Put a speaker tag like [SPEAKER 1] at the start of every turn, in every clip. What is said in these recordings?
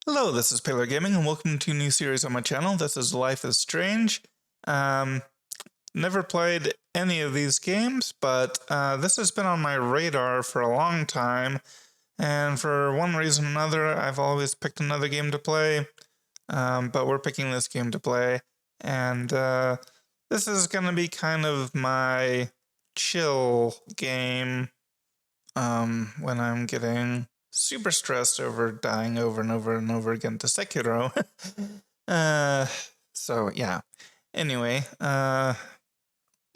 [SPEAKER 1] Hello, this is Paler Gaming, and welcome to a new series on my channel. This is Life is Strange. Never played any of these games, but this has been on my radar for a long time, and for one reason or another, I've always picked another game to play, but we're picking this game to play, and this is going to be kind of my chill game when I'm getting super stressed over dying over and over and over again to Sekiro. So yeah. Anyway,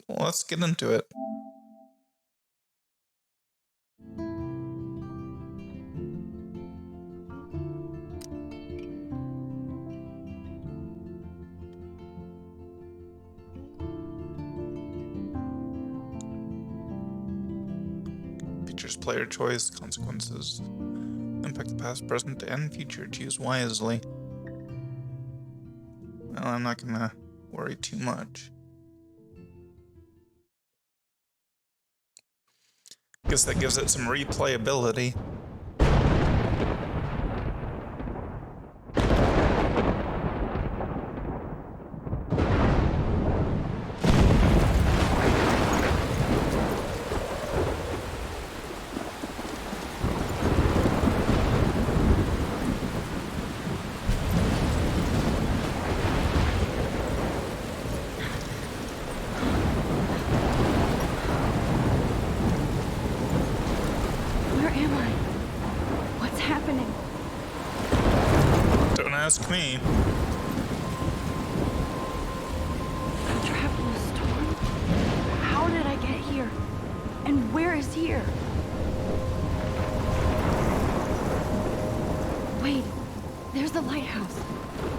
[SPEAKER 1] let's get into it. Features player choice, consequences, impact the past, present, and future. Choose wisely. Well, I'm not gonna worry too much. Guess that gives it some replayability. Ask me.
[SPEAKER 2] I'm trapped in a storm? How did I get here? And where is here? Wait, there's the lighthouse.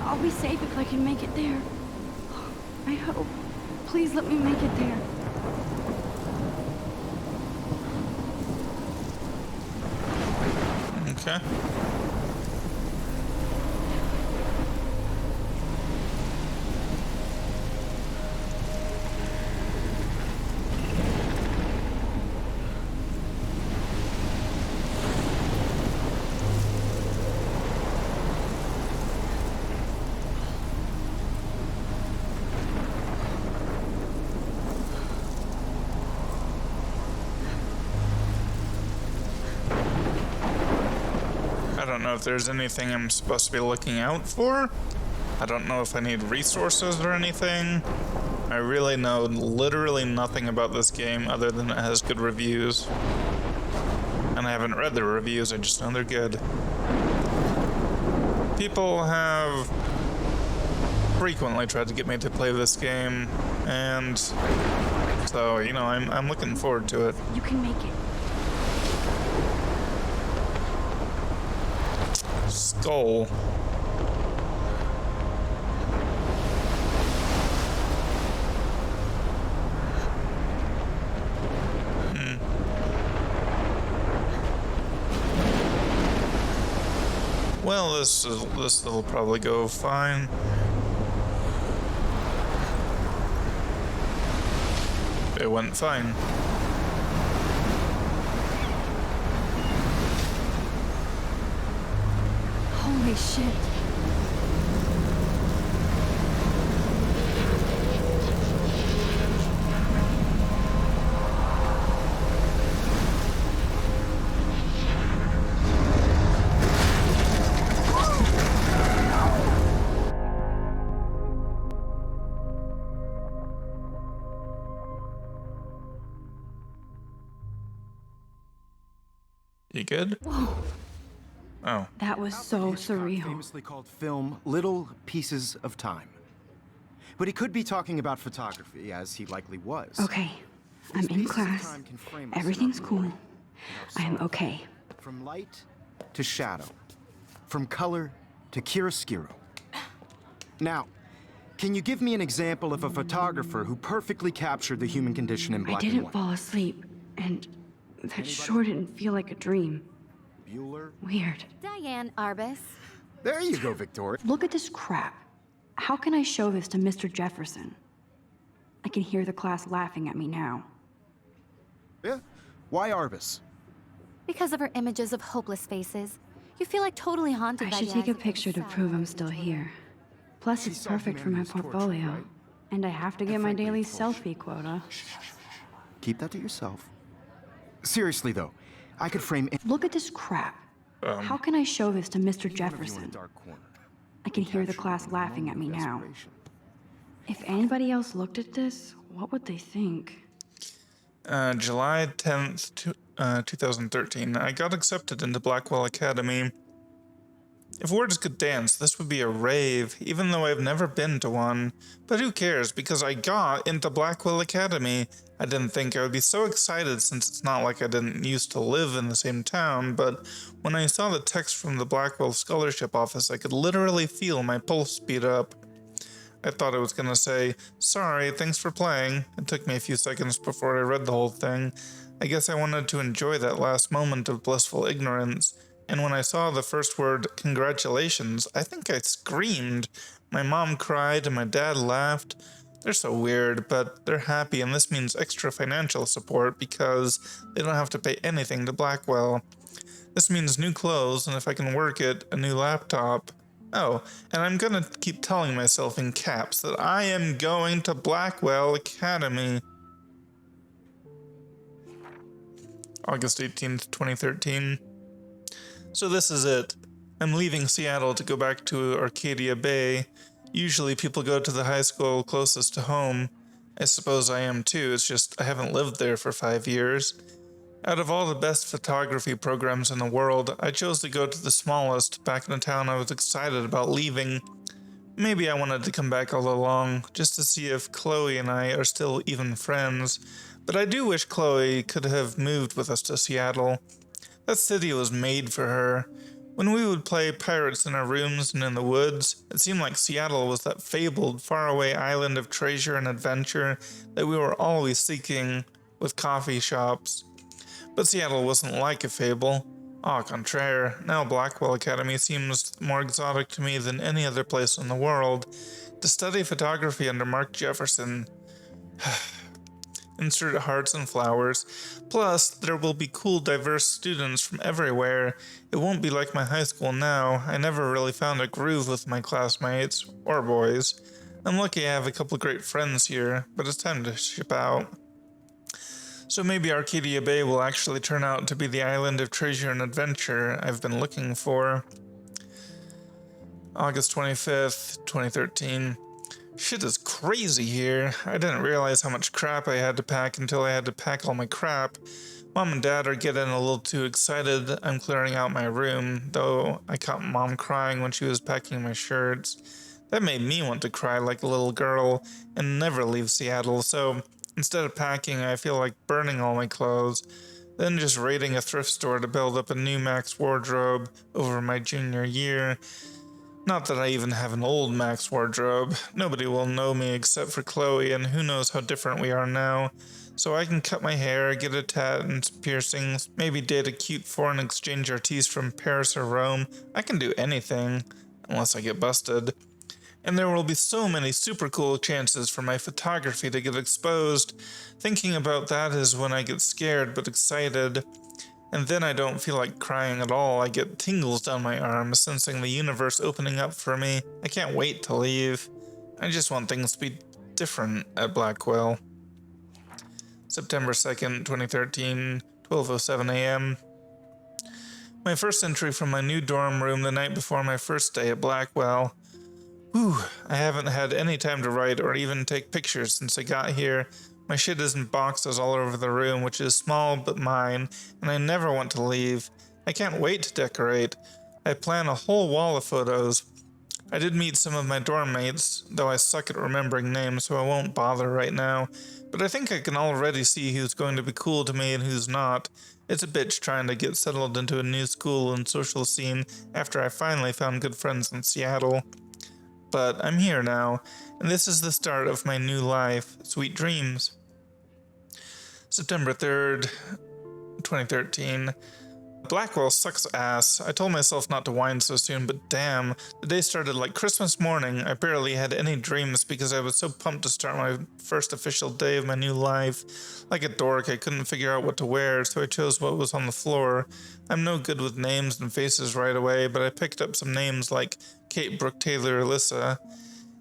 [SPEAKER 2] I'll be safe if I can make it there. I hope. Please let me make it there.
[SPEAKER 1] Okay. I don't know if there's anything I'm supposed to be looking out for. I don't know if I need resources or anything. I really know literally nothing about this game other than it has good reviews. And I haven't read the reviews, I just know they're good. People have frequently tried to get me to play this game, and so, you know, I'm looking forward to it.
[SPEAKER 2] You can make it.
[SPEAKER 1] Skull. Well, this will probably go fine. It went fine.
[SPEAKER 2] Holy shit.
[SPEAKER 1] You good?
[SPEAKER 2] Whoa.
[SPEAKER 1] Oh.
[SPEAKER 2] That was so surreal.
[SPEAKER 3] Famously called film Little Pieces of Time. But he could be talking about photography, as he likely was.
[SPEAKER 2] Okay, I'm in class. Everything's cool. I am okay.
[SPEAKER 3] From light to shadow. From color to chiaroscuro. Now, can you give me an example of a photographer who perfectly captured the human condition in black and
[SPEAKER 2] I didn't
[SPEAKER 3] white?
[SPEAKER 2] fall asleep, and that sure didn't feel like a dream.
[SPEAKER 3] Bueller?
[SPEAKER 2] Weird.
[SPEAKER 4] Diane Arbus.
[SPEAKER 3] There you go, Victoria.
[SPEAKER 2] Look at this crap. How can I show this to Mr. Jefferson? I can hear the class laughing at me now.
[SPEAKER 3] Yeah? Why Arbus?
[SPEAKER 4] Because of her images of hopeless faces. You feel like totally haunted
[SPEAKER 2] I
[SPEAKER 4] by
[SPEAKER 2] should
[SPEAKER 4] the
[SPEAKER 2] take a
[SPEAKER 4] accident.
[SPEAKER 2] picture to prove I'm still here. Plus, it's perfect for my portfolio. And I have to get my daily selfie quota.
[SPEAKER 3] Keep that to yourself. Seriously, though, I could frame
[SPEAKER 2] Look at this crap. How can I show this to Mr. Jefferson? I can hear the class laughing at me now. If anybody else looked at this, what would they think?
[SPEAKER 1] July 10th, 2013. I got accepted into Blackwell Academy. If words could dance, this would be a rave, even though I've never been to one. But who cares, because I got into Blackwell Academy. I didn't think I would be so excited since it's not like I didn't used to live in the same town, but when I saw the text from the Blackwell Scholarship Office, I could literally feel my pulse speed up. I thought it was going to say, "Sorry, thanks for playing." It took me a few seconds before I read the whole thing. I guess I wanted to enjoy that last moment of blissful ignorance. And when I saw the first word, "Congratulations," I think I screamed. My mom cried and my dad laughed. They're so weird, but they're happy, and this means extra financial support because they don't have to pay anything to Blackwell. This means new clothes, and if I can work it, a new laptop. Oh, and I'm gonna keep telling myself in caps that I am going to Blackwell Academy. August 18th, 2013. So this is it. I'm leaving Seattle to go back to Arcadia Bay. Usually people go to the high school closest to home. I suppose I am too, it's just I haven't lived there for 5 years. Out of all the best photography programs in the world, I chose to go to the smallest, back in a town I was excited about leaving. Maybe I wanted to come back all along, just to see if Chloe and I are still even friends. But I do wish Chloe could have moved with us to Seattle. That city was made for her. When we would play pirates in our rooms and in the woods, it seemed like Seattle was that fabled, faraway island of treasure and adventure that we were always seeking, with coffee shops. But Seattle wasn't like a fable. Au contraire, now Blackwell Academy seems more exotic to me than any other place in the world. To study photography under Mark Jefferson. Insert hearts and flowers. Plus, there will be cool, diverse students from everywhere. It won't be like my high school now. I never really found a groove with my classmates, or boys. I'm lucky I have a couple great friends here, but it's time to ship out. So maybe Arcadia Bay will actually turn out to be the island of treasure and adventure I've been looking for. August 25th, 2013. Shit is crazy here. I didn't realize how much crap I had to pack until I had to pack all my crap. Mom and Dad are getting a little too excited. I'm clearing out my room, though I caught Mom crying when she was packing my shirts. That made me want to cry like a little girl and never leave Seattle, so instead of packing, I feel like burning all my clothes, then just raiding a thrift store to build up a new max wardrobe over my junior year. Not that I even have an old max wardrobe. Nobody will know me except for Chloe, and who knows how different we are now. So I can cut my hair, get a tat and some piercings, maybe date a cute foreign exchange artiste from Paris or Rome. I can do anything, unless I get busted. And there will be so many super cool chances for my photography to get exposed. Thinking about that is when I get scared but excited. And then I don't feel like crying at all. I get tingles down my arms, sensing the universe opening up for me. I can't wait to leave. I just want things to be different at Blackwell. September 2nd, 2013, 12:07 a.m. My first entry from my new dorm room the night before my first day at Blackwell. Whew, I haven't had any time to write or even take pictures since I got here. My shit is in boxes all over the room, which is small but mine, and I never want to leave. I can't wait to decorate. I plan a whole wall of photos. I did meet some of my dorm mates, though I suck at remembering names, so I won't bother right now. But I think I can already see who's going to be cool to me and who's not. It's a bitch trying to get settled into a new school and social scene after I finally found good friends in Seattle. But I'm here now, and this is the start of my new life. Sweet dreams. September 3rd, 2013. Blackwell sucks ass. I told myself not to whine so soon, but damn, the day started like Christmas morning. I barely had any dreams because I was so pumped to start my first official day of my new life. Like a dork, I couldn't figure out what to wear, so I chose what was on the floor. I'm no good with names and faces right away, but I picked up some names like Kate, Brooke, Taylor, Alyssa.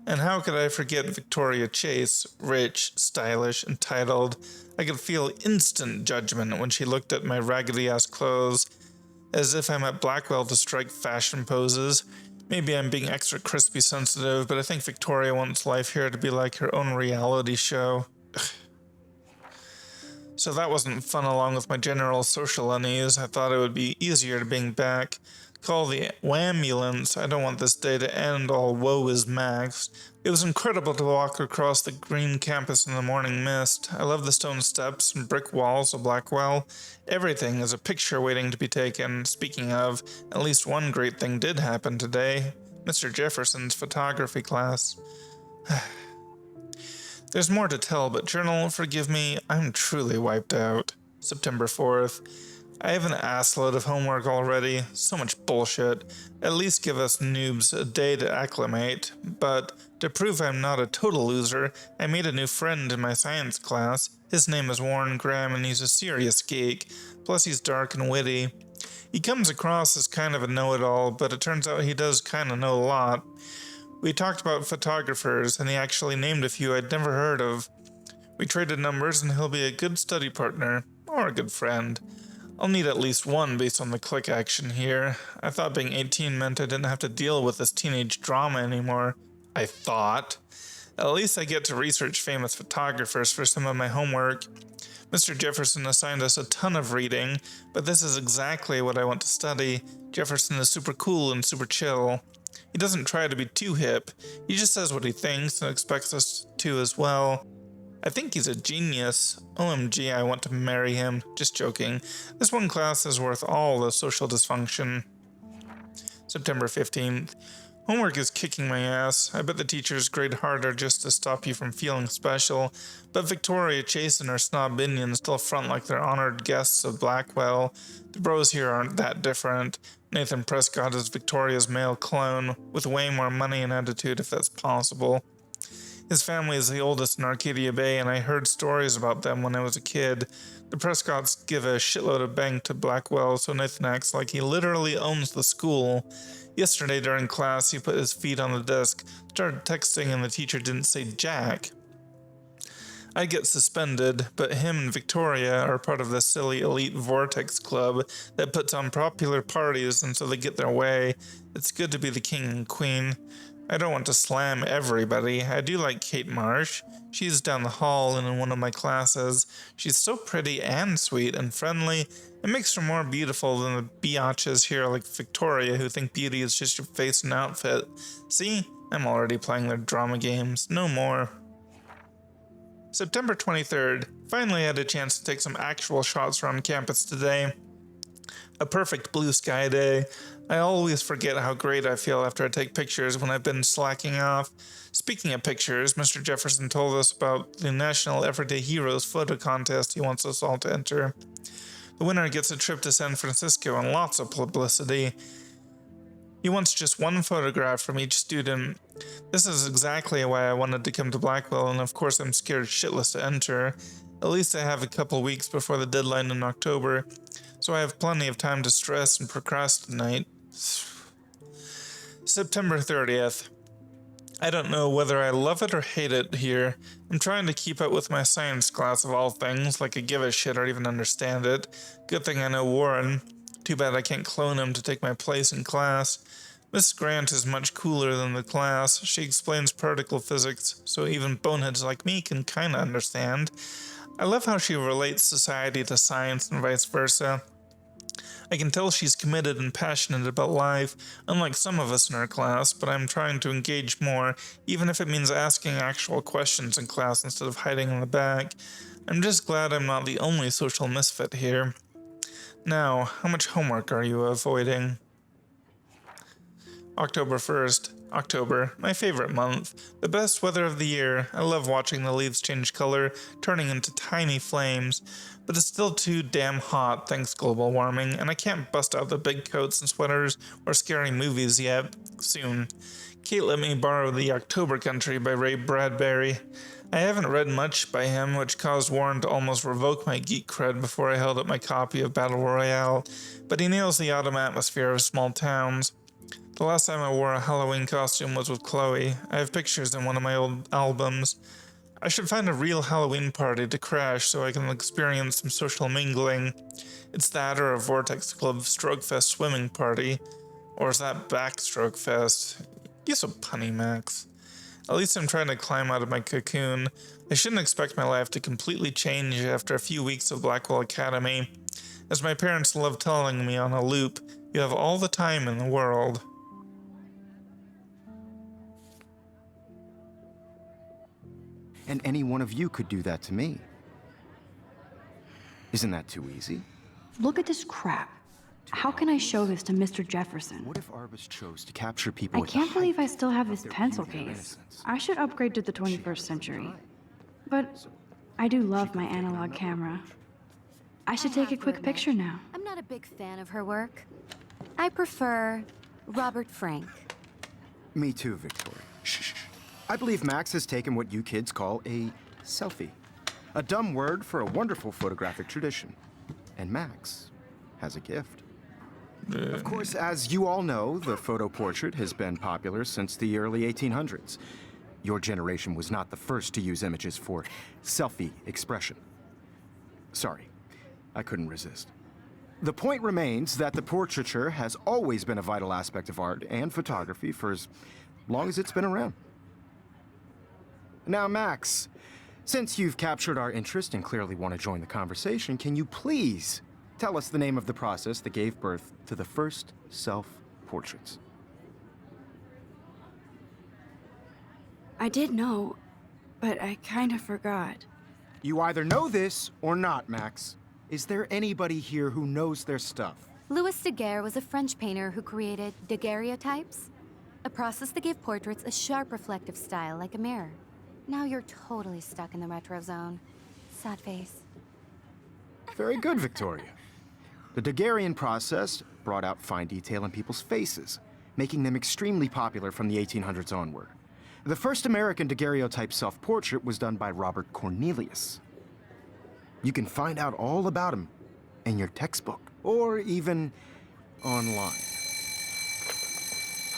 [SPEAKER 1] And how could I forget Victoria Chase, rich, stylish, entitled? I could feel instant judgment when she looked at my raggedy-ass clothes, as if I'm at Blackwell to strike fashion poses. Maybe I'm being extra crispy sensitive, but I think Victoria wants life here to be like her own reality show. So that wasn't fun along with my general social unease. I thought it would be easier to being back. Call the wambulance. I don't want this day to end all woe is max. It was incredible to walk across the green campus in the morning mist. I love the stone steps and brick walls of Blackwell. Everything is a picture waiting to be taken. Speaking of, at least one great thing did happen today. Mr. Jefferson's photography class. There's more to tell, but journal, forgive me, I'm truly wiped out. September 4th. I have an assload of homework already, so much bullshit. At least give us noobs a day to acclimate. But to prove I'm not a total loser, I made a new friend in my science class. His name is Warren Graham and he's a serious geek. Plus he's dark and witty. He comes across as kind of a know-it-all, but it turns out he does kind of know a lot. We talked about photographers, and he actually named a few I'd never heard of. We traded numbers, and he'll be a good study partner, or a good friend. I'll need at least one based on the click action here. I thought being 18 meant I didn't have to deal with this teenage drama anymore. I thought. At least I get to research famous photographers for some of my homework. Mr. Jefferson assigned us a ton of reading, but this is exactly what I want to study. Jefferson is super cool and super chill. He doesn't try to be too hip. He just says what he thinks and expects us to as well. I think he's a genius. OMG, I want to marry him. Just joking. This one class is worth all the social dysfunction. September 15th. Homework is kicking my ass. I bet the teachers grade harder just to stop you from feeling special. But Victoria Chase and her snob minions still front like they're honored guests of Blackwell. The bros here aren't that different. Nathan Prescott is Victoria's male clone, with way more money and attitude if that's possible. His family is the oldest in Arcadia Bay, and I heard stories about them when I was a kid. The Prescotts give a shitload of bank to Blackwell, so Nathan acts like he literally owns the school. Yesterday during class, he put his feet on the desk, started texting, and the teacher didn't say jack. I'd get suspended, but him and Victoria are part of the silly elite Vortex Club that puts on popular parties and so they get their way. It's good to be the king and queen. I don't want to slam everybody. I do like Kate Marsh. She's down the hall and in one of my classes. She's so pretty and sweet and friendly. It makes her more beautiful than the biatches here like Victoria who think beauty is just your face and outfit. See? I'm already playing their drama games. No more. September 23rd. Finally had a chance to take some actual shots around campus today. A perfect blue sky day. I always forget how great I feel after I take pictures when I've been slacking off. Speaking of pictures, Mr. Jefferson told us about the National Everyday Heroes photo contest he wants us all to enter. The winner gets a trip to San Francisco and lots of publicity. He wants just one photograph from each student. This is exactly why I wanted to come to Blackwell, and of course I'm scared shitless to enter. At least I have a couple weeks before the deadline in October, so I have plenty of time to stress and procrastinate. September 30th. I don't know whether I love it or hate it here. I'm trying to keep up with my science class of all things, like I give a shit or even understand it. Good thing I know Warren. Too bad I can't clone him to take my place in class. Miss Grant is much cooler than the class. She explains particle physics, so even boneheads like me can kinda understand. I love how she relates society to science and vice versa. I can tell she's committed and passionate about life, unlike some of us in our class, but I'm trying to engage more, even if it means asking actual questions in class instead of hiding in the back. I'm just glad I'm not the only social misfit here. Now, how much homework are you avoiding? October 1st. October, my favorite month. The best weather of the year. I love watching the leaves change color, turning into tiny flames. But it's still too damn hot thanks global warming, and I can't bust out the big coats and sweaters or scary movies yet. Soon. Kate let me borrow The October Country by Ray Bradbury. I haven't read much by him, which caused Warren to almost revoke my geek cred before I held up my copy of Battle Royale, but he nails the autumn atmosphere of small towns. The last time I wore a Halloween costume was with Chloe. I have pictures in one of my old albums. I should find a real Halloween party to crash so I can experience some social mingling. It's that or a Vortex Club Stroke Fest swimming party. Or is that Backstroke Fest? You're so punny, Max. At least I'm trying to climb out of my cocoon. I shouldn't expect my life to completely change after a few weeks of Blackwell Academy. As my parents love telling me on a loop, you have all the time in the world.
[SPEAKER 3] And any one of you could do that to me. Isn't that too easy?
[SPEAKER 2] Look at this crap. How can I show this to Mr. Jefferson?
[SPEAKER 3] What if Arbus chose to capture people
[SPEAKER 2] I
[SPEAKER 3] at the
[SPEAKER 2] can't believe I
[SPEAKER 3] height
[SPEAKER 2] still have
[SPEAKER 3] of
[SPEAKER 2] this
[SPEAKER 3] their
[SPEAKER 2] pencil
[SPEAKER 3] beauty and
[SPEAKER 2] case.
[SPEAKER 3] innocence?
[SPEAKER 2] I should upgrade to the 21st century. But I do love my analog camera. I should take a quick picture now.
[SPEAKER 4] I'm not a big fan of her work. I prefer Robert Frank.
[SPEAKER 3] Me too, Victoria. Shh. I believe Max has taken what you kids call a selfie. A dumb word for a wonderful photographic tradition. And Max has a gift. Of course, as you all know, the photo portrait has been popular since the early 1800s. Your generation was not the first to use images for selfie expression. Sorry, I couldn't resist. The point remains that the portraiture has always been a vital aspect of art and photography for as long as it's been around. Now, Max, since you've captured our interest and clearly want to join the conversation, can you please tell us the name of the process that gave birth to the first self-portraits?
[SPEAKER 2] I did know, but I kind of forgot.
[SPEAKER 3] You either know this or not, Max. Is there anybody here who knows their stuff?
[SPEAKER 4] Louis Daguerre was a French painter who created daguerreotypes, a process that gave portraits a sharp reflective style like a mirror. Now you're totally stuck in the retro zone. Sad face.
[SPEAKER 3] Very good, Victoria. The Daguerrean process brought out fine detail in people's faces, making them extremely popular from the 1800s onward. The first American daguerreotype self-portrait was done by Robert Cornelius. You can find out all about him in your textbook, or even online.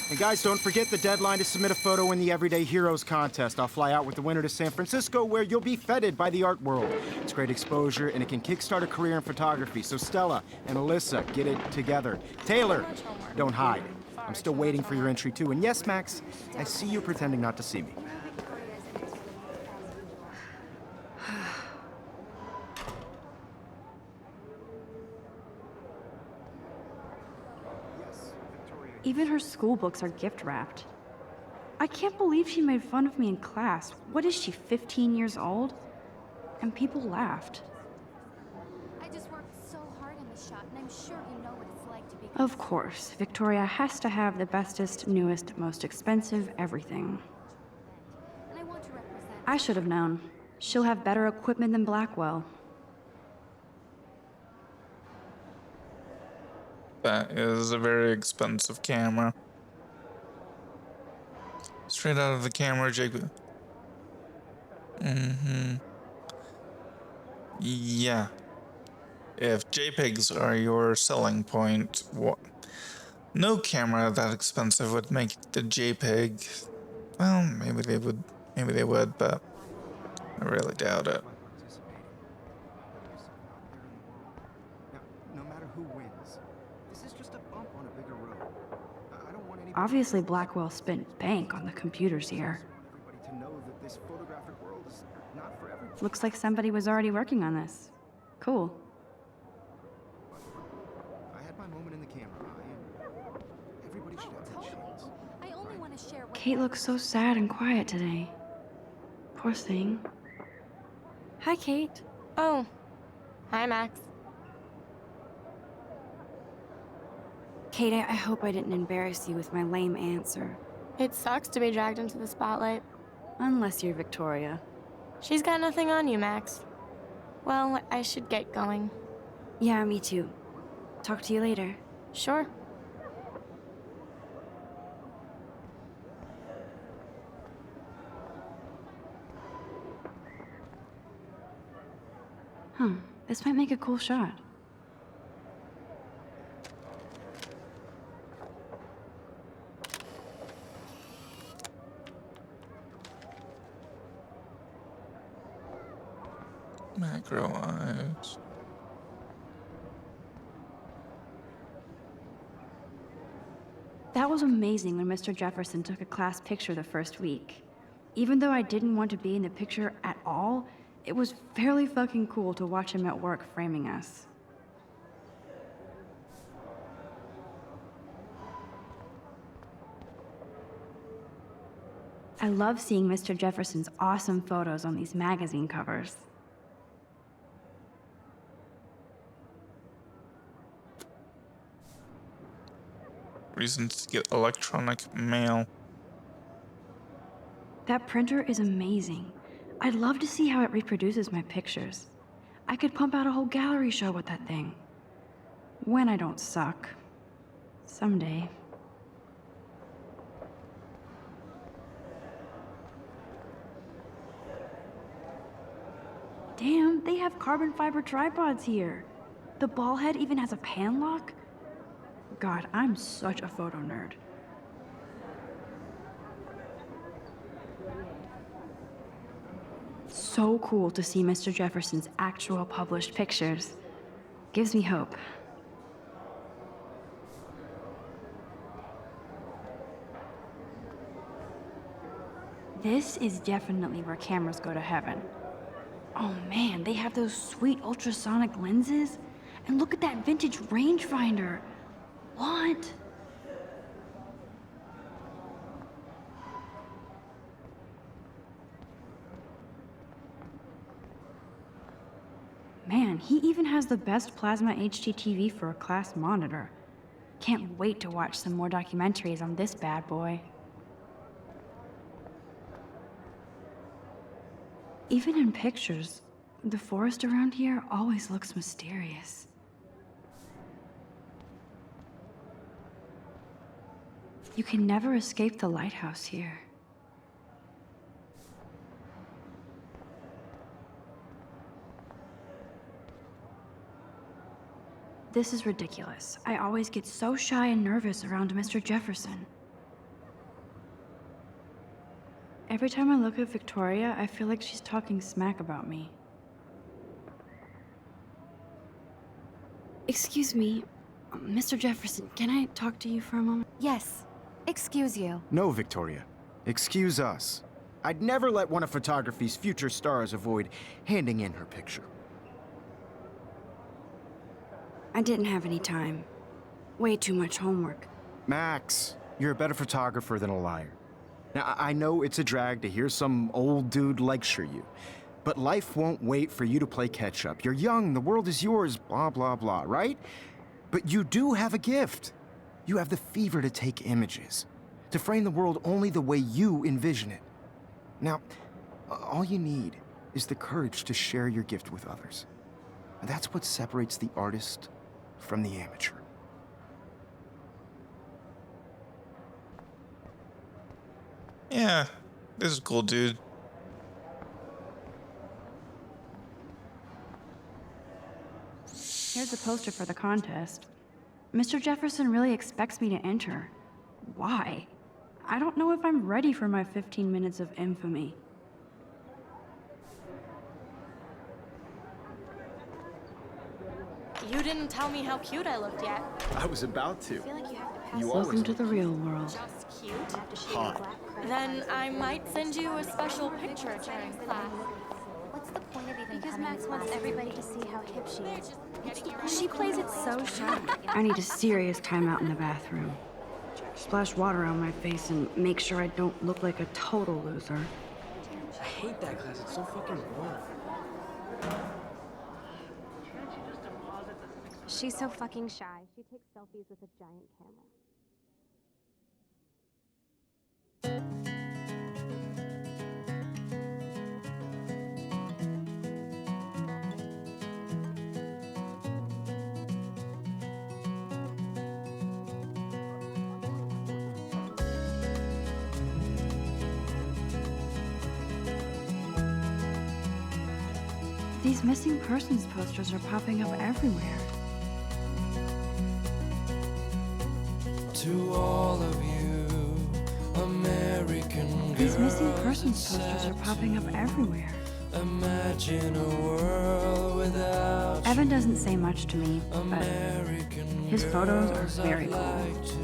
[SPEAKER 3] And guys, don't forget the deadline to submit a photo in the Everyday Heroes contest. I'll fly out with the winner to San Francisco, where you'll be feted by the art world. It's great exposure, and it can kickstart a career in photography. So Stella and Alyssa, get it together. Taylor, don't hide. I'm still waiting for your entry, too. And yes, Max, I see you pretending not to see me.
[SPEAKER 2] Even her school books are gift wrapped. I can't believe she made fun of me in class. What is she, 15 years old? And people laughed.
[SPEAKER 4] I just worked so hard in the shop, and I'm sure you know what it's like to be...
[SPEAKER 2] Of course, Victoria has to have the bestest, newest, most expensive everything.
[SPEAKER 4] And I want to represent...
[SPEAKER 2] I should have known. She'll have better equipment than Blackwell.
[SPEAKER 1] That is a very expensive camera. Straight out of the camera, Jake. Yeah. If JPEGs are your selling point, what? No camera that expensive would make the JPEG. Well, maybe they would, but I really doubt it.
[SPEAKER 3] No matter who wins, this is just a bump on a bigger road. I don't want anybody...
[SPEAKER 2] Obviously, Blackwell spent bank on the computers here.
[SPEAKER 3] everybody to know that this photographic world is not for everyone.
[SPEAKER 2] Looks like somebody was already working on this. Cool.
[SPEAKER 3] I had my moment in the camera eye, and everybody should have that chance.
[SPEAKER 4] I only want to share what...
[SPEAKER 2] Kate looks so sad and quiet today. Poor thing. Hi, Kate.
[SPEAKER 5] Oh. Hi, Max.
[SPEAKER 2] Kate, I hope I didn't embarrass you with my lame answer.
[SPEAKER 5] It sucks to be dragged into the spotlight.
[SPEAKER 2] Unless you're Victoria.
[SPEAKER 5] She's got nothing on you, Max. Well, I should get going.
[SPEAKER 2] Yeah, me too. Talk to you later.
[SPEAKER 5] Sure.
[SPEAKER 2] This might make a cool shot.
[SPEAKER 1] Macro eyes.
[SPEAKER 2] That was amazing when Mr. Jefferson took a class picture the first week. Even though I didn't want to be in the picture at all, it was fairly fucking cool to watch him at work framing us. I love seeing Mr. Jefferson's awesome photos on these magazine covers.
[SPEAKER 1] Reasons to get electronic mail.
[SPEAKER 2] That printer is amazing. I'd love to see how it reproduces my pictures. I could pump out a whole gallery show with that thing. When I don't suck. Someday. Damn, they have carbon fiber tripods here. The ball head even has a pan lock. God, I'm such a photo nerd. So cool to see Mr. Jefferson's actual published pictures. Gives me hope. This is definitely where cameras go to heaven. Oh man, they have those sweet ultrasonic lenses. And look at that vintage rangefinder. What? Man, he even has the best plasma HDTV for a class monitor. Can't wait to watch some more documentaries on this bad boy. Even in pictures, the forest around here always looks mysterious. You can never escape the lighthouse here. This is ridiculous. I always get so shy and nervous around Mr. Jefferson. Every time I look at Victoria, I feel like she's talking smack about me. Excuse me, Mr. Jefferson, can I talk to you for a moment?
[SPEAKER 4] Yes. Excuse you.
[SPEAKER 3] No, Victoria. Excuse us. I'd never let one of photography's future stars avoid handing in her picture.
[SPEAKER 2] I didn't have any time. Way too much homework.
[SPEAKER 3] Max, you're a better photographer than a liar. Now, I know it's a drag to hear some old dude lecture you, but life won't wait for you to play catch-up. You're young, the world is yours, blah, blah, blah, right? But you do have a gift. You have the fever to take images, to frame the world only the way you envision it. Now, all you need is the courage to share your gift with others. And that's what separates the artist from the amateur.
[SPEAKER 1] Yeah, this is cool, dude.
[SPEAKER 2] Here's the poster for the contest. Mr. Jefferson really expects me to enter. Why? I don't know if I'm ready for my 15 minutes of infamy.
[SPEAKER 5] You didn't tell me how cute I looked yet.
[SPEAKER 3] I was about to.
[SPEAKER 5] I feel like you have to pass
[SPEAKER 2] Welcome to the real world.
[SPEAKER 5] just cute.
[SPEAKER 3] Hot.
[SPEAKER 5] Then I might send you a special picture during class.
[SPEAKER 4] What's the point of even
[SPEAKER 6] Because
[SPEAKER 4] coming
[SPEAKER 6] Max
[SPEAKER 4] to
[SPEAKER 6] wants
[SPEAKER 4] class?
[SPEAKER 6] everybody to see how hip she is.
[SPEAKER 2] She plays it so shy. I need a serious timeout in the bathroom. Splash water on my face and make sure I don't look like a total loser.
[SPEAKER 7] I hate that class. It's so fucking boring.
[SPEAKER 6] She's so fucking shy. She takes selfies with a giant camera.
[SPEAKER 2] These missing persons posters are popping up everywhere.
[SPEAKER 8] To all of you, American
[SPEAKER 2] These missing
[SPEAKER 8] girls,
[SPEAKER 2] persons
[SPEAKER 8] it's
[SPEAKER 2] posters are
[SPEAKER 8] sad
[SPEAKER 2] popping up
[SPEAKER 8] to
[SPEAKER 2] everywhere.
[SPEAKER 8] Imagine a world without
[SPEAKER 2] Evan doesn't say much to me, but
[SPEAKER 8] American
[SPEAKER 2] his photos
[SPEAKER 8] girls.
[SPEAKER 2] are very
[SPEAKER 8] I'd
[SPEAKER 2] cool.
[SPEAKER 8] like to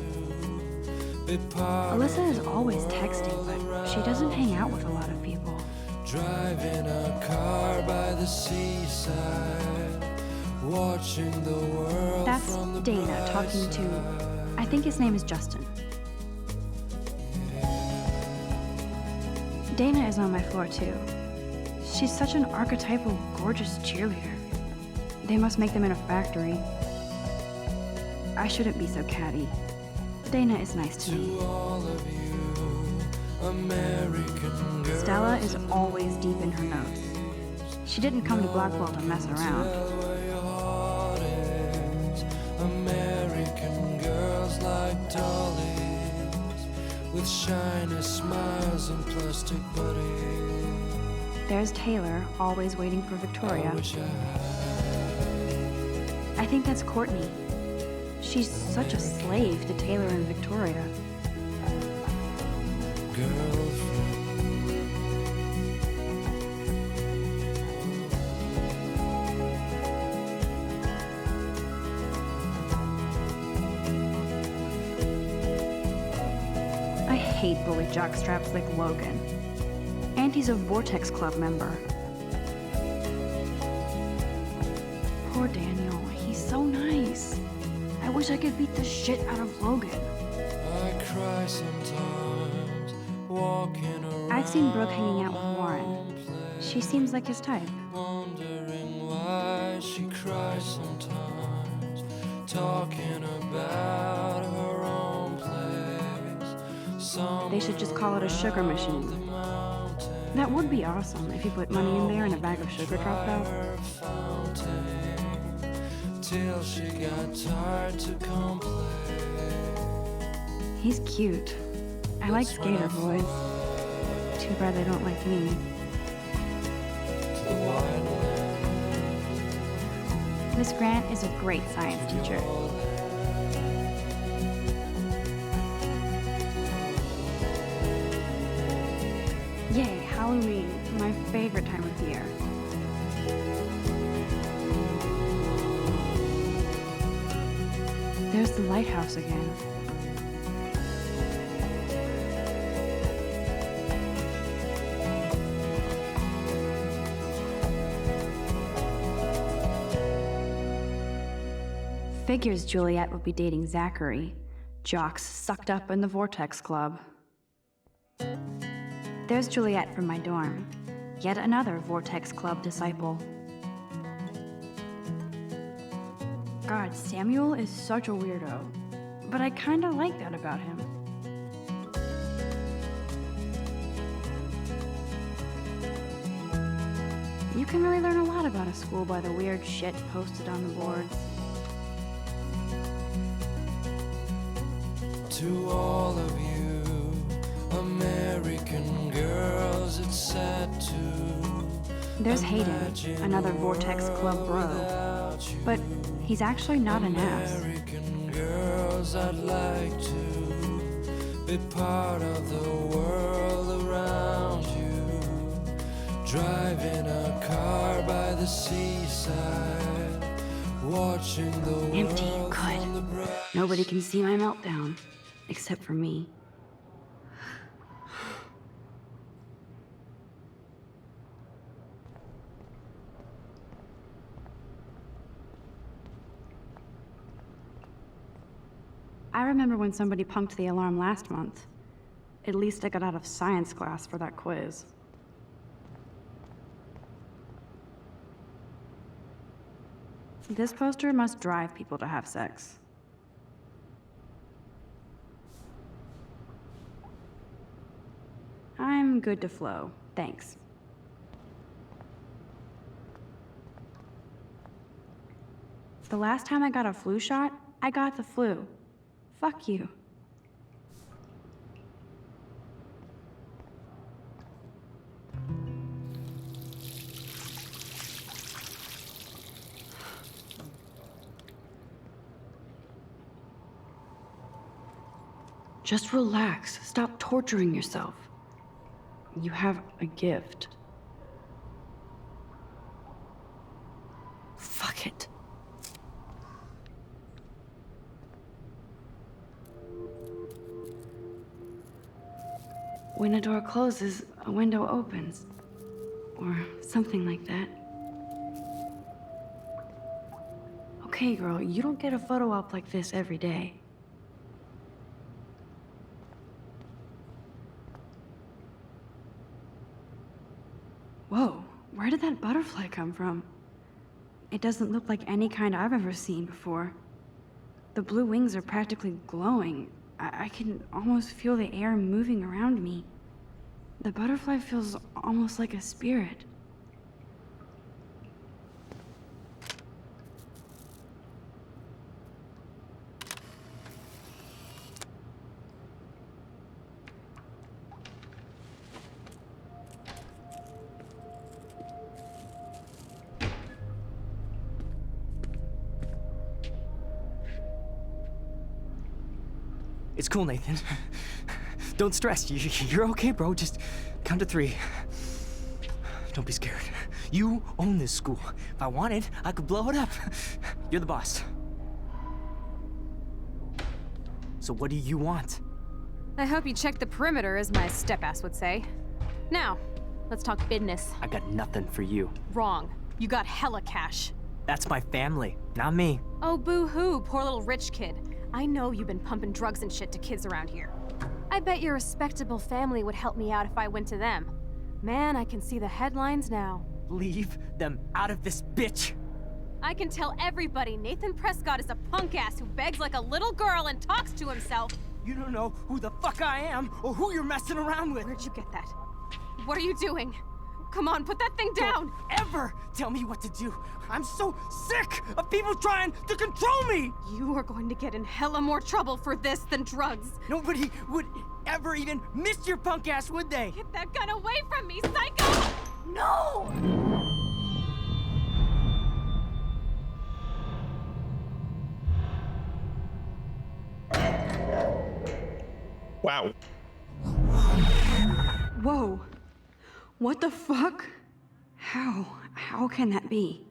[SPEAKER 8] be part
[SPEAKER 2] Alyssa
[SPEAKER 8] of
[SPEAKER 2] is
[SPEAKER 8] the
[SPEAKER 2] always
[SPEAKER 8] world
[SPEAKER 2] texting, but she doesn't hang out with a lot of people.
[SPEAKER 8] Driving a car by the seaside, watching the world
[SPEAKER 2] That's
[SPEAKER 8] from the
[SPEAKER 2] Dana
[SPEAKER 8] bright
[SPEAKER 2] talking to,
[SPEAKER 8] side.
[SPEAKER 2] I think his name is Justin. Dana is on my floor too. She's such an archetypal, gorgeous cheerleader. They must make them in a factory. I shouldn't be so catty. Dana is nice to me.
[SPEAKER 8] To all of you, American girls.
[SPEAKER 2] Stella is always deep in her notes. She didn't come to Blackwell to mess around.
[SPEAKER 8] Tell where your heart is. American girls like dollies, with shiny smiles and plastic bodies.
[SPEAKER 2] There's Taylor, always waiting for Victoria.
[SPEAKER 8] I wish I had
[SPEAKER 2] I think that's Courtney. She's such a slave to Taylor and Victoria.
[SPEAKER 8] girlfriend.
[SPEAKER 2] I hate bully jockstraps like Logan. And he's a Vortex Club member. Poor Daniel, he's so nice. I wish I could beat the shit out of Logan.
[SPEAKER 8] I cry sometimes, walking around.
[SPEAKER 2] I've seen Brooke hanging out with Warren.
[SPEAKER 8] place,
[SPEAKER 2] She seems like his type.
[SPEAKER 8] wondering why she cries sometimes, talking about her own place.
[SPEAKER 2] They should just call it a sugar machine. That would be awesome if you put money in there and a bag of sugar dropped out.
[SPEAKER 8] Till she got tired to complain.
[SPEAKER 2] He's cute. I like skater boys. Too bad they don't like me.
[SPEAKER 8] To the wide land,
[SPEAKER 2] Miss Grant is a great science teacher. Yay, Halloween, my favorite time of year. There's the lighthouse again. Figures Juliet would be dating Zachary, jocks sucked up in the Vortex Club. There's Juliet from my dorm, yet another Vortex Club disciple. God, Samuel is such a weirdo, but I kinda like that about him. You can really learn a lot about a school by the weird shit posted on the boards.
[SPEAKER 8] to all of you, American girls, it's sad to
[SPEAKER 2] There's Hayden, another Vortex Club bro, but he's actually not an ass.
[SPEAKER 8] American girls, I'd like to be part of the world around you, driving a car by the seaside, watching the
[SPEAKER 2] Empty,
[SPEAKER 8] world from the
[SPEAKER 2] good.
[SPEAKER 8] bright.
[SPEAKER 2] Nobody can see my meltdown, except for me. I remember when somebody punked the alarm last month. At least I got out of science class for that quiz. This poster must drive people to have sex. I'm good to flow, thanks. The last time I got a flu shot, I got the flu. Fuck you. Just relax. Stop torturing yourself. You have a gift. Fuck it. When a door closes, a window opens. Or something like that. Okay, girl, you don't get a photo op like this every day. Whoa, where did that butterfly come from? It doesn't look like any kind I've ever seen before. The blue wings are practically glowing. I can almost feel the air moving around me. The butterfly feels almost like a spirit.
[SPEAKER 7] It's cool, Nathan. Don't stress. You're okay, bro. Just count to 3. Don't be scared. You own this school. If I wanted, I could blow it up. You're the boss. So what do you want?
[SPEAKER 9] I hope you checked the perimeter, as my step-ass would say. Now, let's talk business.
[SPEAKER 7] I got nothing for you.
[SPEAKER 9] Wrong. You got hella cash.
[SPEAKER 7] That's my family, not me.
[SPEAKER 9] Oh, boo-hoo, poor little rich kid. I know you've been pumping drugs and shit to kids around here. I bet your respectable family would help me out if I went to them. Man, I can see the headlines now.
[SPEAKER 7] Leave them out of this bitch!
[SPEAKER 9] I can tell everybody Nathan Prescott is a punk ass who begs like a little girl and talks to himself.
[SPEAKER 7] You don't know who the fuck I am or who you're messing around with.
[SPEAKER 9] Where'd you get that? What are you doing? Come on, put that thing down!
[SPEAKER 7] Don't ever tell me what to do. I'm so sick of people trying to control me!
[SPEAKER 9] You are going to get in hella more trouble for this than drugs.
[SPEAKER 7] Nobody would ever even miss your punk ass, would they?
[SPEAKER 9] Get that gun away from me, psycho!
[SPEAKER 7] No!
[SPEAKER 1] Wow.
[SPEAKER 2] Whoa. What the fuck? How can that be?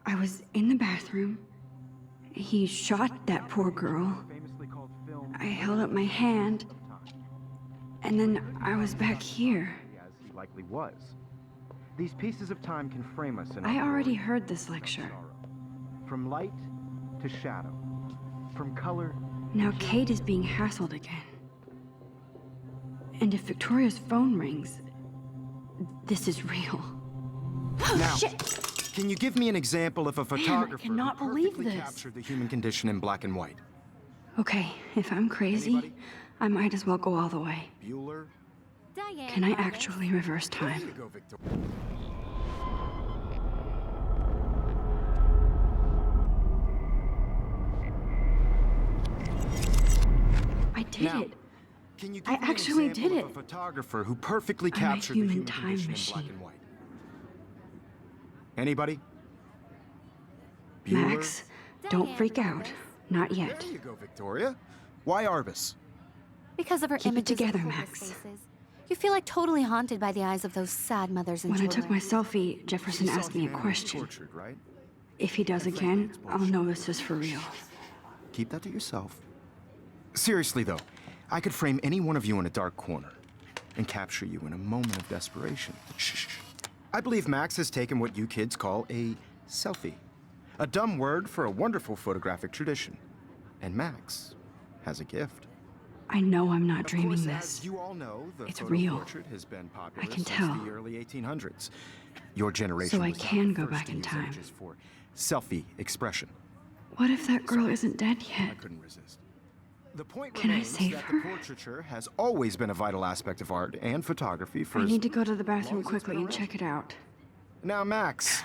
[SPEAKER 2] I was in the bathroom. He shot that poor girl. I held up my hand. And then I was back here.
[SPEAKER 3] As he likely was. These pieces of time can frame us in
[SPEAKER 2] I
[SPEAKER 3] our
[SPEAKER 2] already
[SPEAKER 3] glory
[SPEAKER 2] heard this lecture.
[SPEAKER 3] and sorrow. From light to shadow. From color.
[SPEAKER 2] Now Kate is being hassled again. And if Victoria's phone rings, this is real.
[SPEAKER 3] Now,
[SPEAKER 2] Shit!
[SPEAKER 3] can you give me an example of a photographer
[SPEAKER 2] cannot
[SPEAKER 3] who
[SPEAKER 2] believe
[SPEAKER 3] perfectly
[SPEAKER 2] this.
[SPEAKER 3] captured the human condition in black and white?
[SPEAKER 2] Okay, if I'm crazy,
[SPEAKER 3] Anybody?
[SPEAKER 2] I might as well go all the way.
[SPEAKER 3] Bueller?
[SPEAKER 4] Diane,
[SPEAKER 2] Can I
[SPEAKER 4] Harvey.
[SPEAKER 2] actually reverse
[SPEAKER 3] There you
[SPEAKER 2] time?
[SPEAKER 3] go, Victor.
[SPEAKER 2] I did
[SPEAKER 3] Now,
[SPEAKER 2] it.
[SPEAKER 3] Can you
[SPEAKER 2] I
[SPEAKER 3] give me
[SPEAKER 2] actually
[SPEAKER 3] an example
[SPEAKER 2] did
[SPEAKER 3] of
[SPEAKER 2] it.
[SPEAKER 3] a photographer who perfectly
[SPEAKER 2] I'm a
[SPEAKER 3] captured the
[SPEAKER 2] human
[SPEAKER 3] human
[SPEAKER 2] time
[SPEAKER 3] condition in black
[SPEAKER 2] machine.
[SPEAKER 3] and white? Anybody?
[SPEAKER 2] Max, don't
[SPEAKER 4] Diane
[SPEAKER 2] freak out.
[SPEAKER 4] Arbus.
[SPEAKER 2] Not yet.
[SPEAKER 3] There you go, Victoria. Why Arbus?
[SPEAKER 4] Because of her
[SPEAKER 2] Keep it
[SPEAKER 4] images
[SPEAKER 2] together,
[SPEAKER 4] of hopeless
[SPEAKER 2] Max.
[SPEAKER 4] faces. You feel like totally haunted by the eyes of those sad mothers and
[SPEAKER 2] When I
[SPEAKER 4] children.
[SPEAKER 2] took my selfie, Jefferson
[SPEAKER 3] You saw
[SPEAKER 2] asked me a
[SPEAKER 3] humanity
[SPEAKER 2] question.
[SPEAKER 3] Tortured, right?
[SPEAKER 2] If he does again, I'll know this is for real.
[SPEAKER 3] Keep that to yourself. Seriously, though, I could frame any one of you in a dark corner and capture you in a moment of desperation. Shh. I believe Max has taken what you kids call a selfie. A dumb word for a wonderful photographic tradition. And Max has a gift.
[SPEAKER 2] I know I'm not
[SPEAKER 3] Of
[SPEAKER 2] dreaming
[SPEAKER 3] course,
[SPEAKER 2] this.
[SPEAKER 3] as you all know, the
[SPEAKER 2] It's
[SPEAKER 3] photo
[SPEAKER 2] real.
[SPEAKER 3] portrait has been popular
[SPEAKER 2] I can
[SPEAKER 3] since
[SPEAKER 2] tell.
[SPEAKER 3] the early 1800s. Your generation
[SPEAKER 2] So I
[SPEAKER 3] was not
[SPEAKER 2] can
[SPEAKER 3] the
[SPEAKER 2] go
[SPEAKER 3] first
[SPEAKER 2] back
[SPEAKER 3] to
[SPEAKER 2] in
[SPEAKER 3] use
[SPEAKER 2] time.
[SPEAKER 3] images for selfie expression.
[SPEAKER 2] What if that girl isn't dead
[SPEAKER 3] I
[SPEAKER 2] yet?
[SPEAKER 3] couldn't resist. The point
[SPEAKER 2] Can I
[SPEAKER 3] remains
[SPEAKER 2] save
[SPEAKER 3] that
[SPEAKER 2] her?
[SPEAKER 3] the portraiture has always been a vital aspect of art and photography for
[SPEAKER 2] I
[SPEAKER 3] as
[SPEAKER 2] need to go to the bathroom
[SPEAKER 3] long as it's
[SPEAKER 2] quickly
[SPEAKER 3] been
[SPEAKER 2] and
[SPEAKER 3] around.
[SPEAKER 2] check it out.
[SPEAKER 3] Now, Max,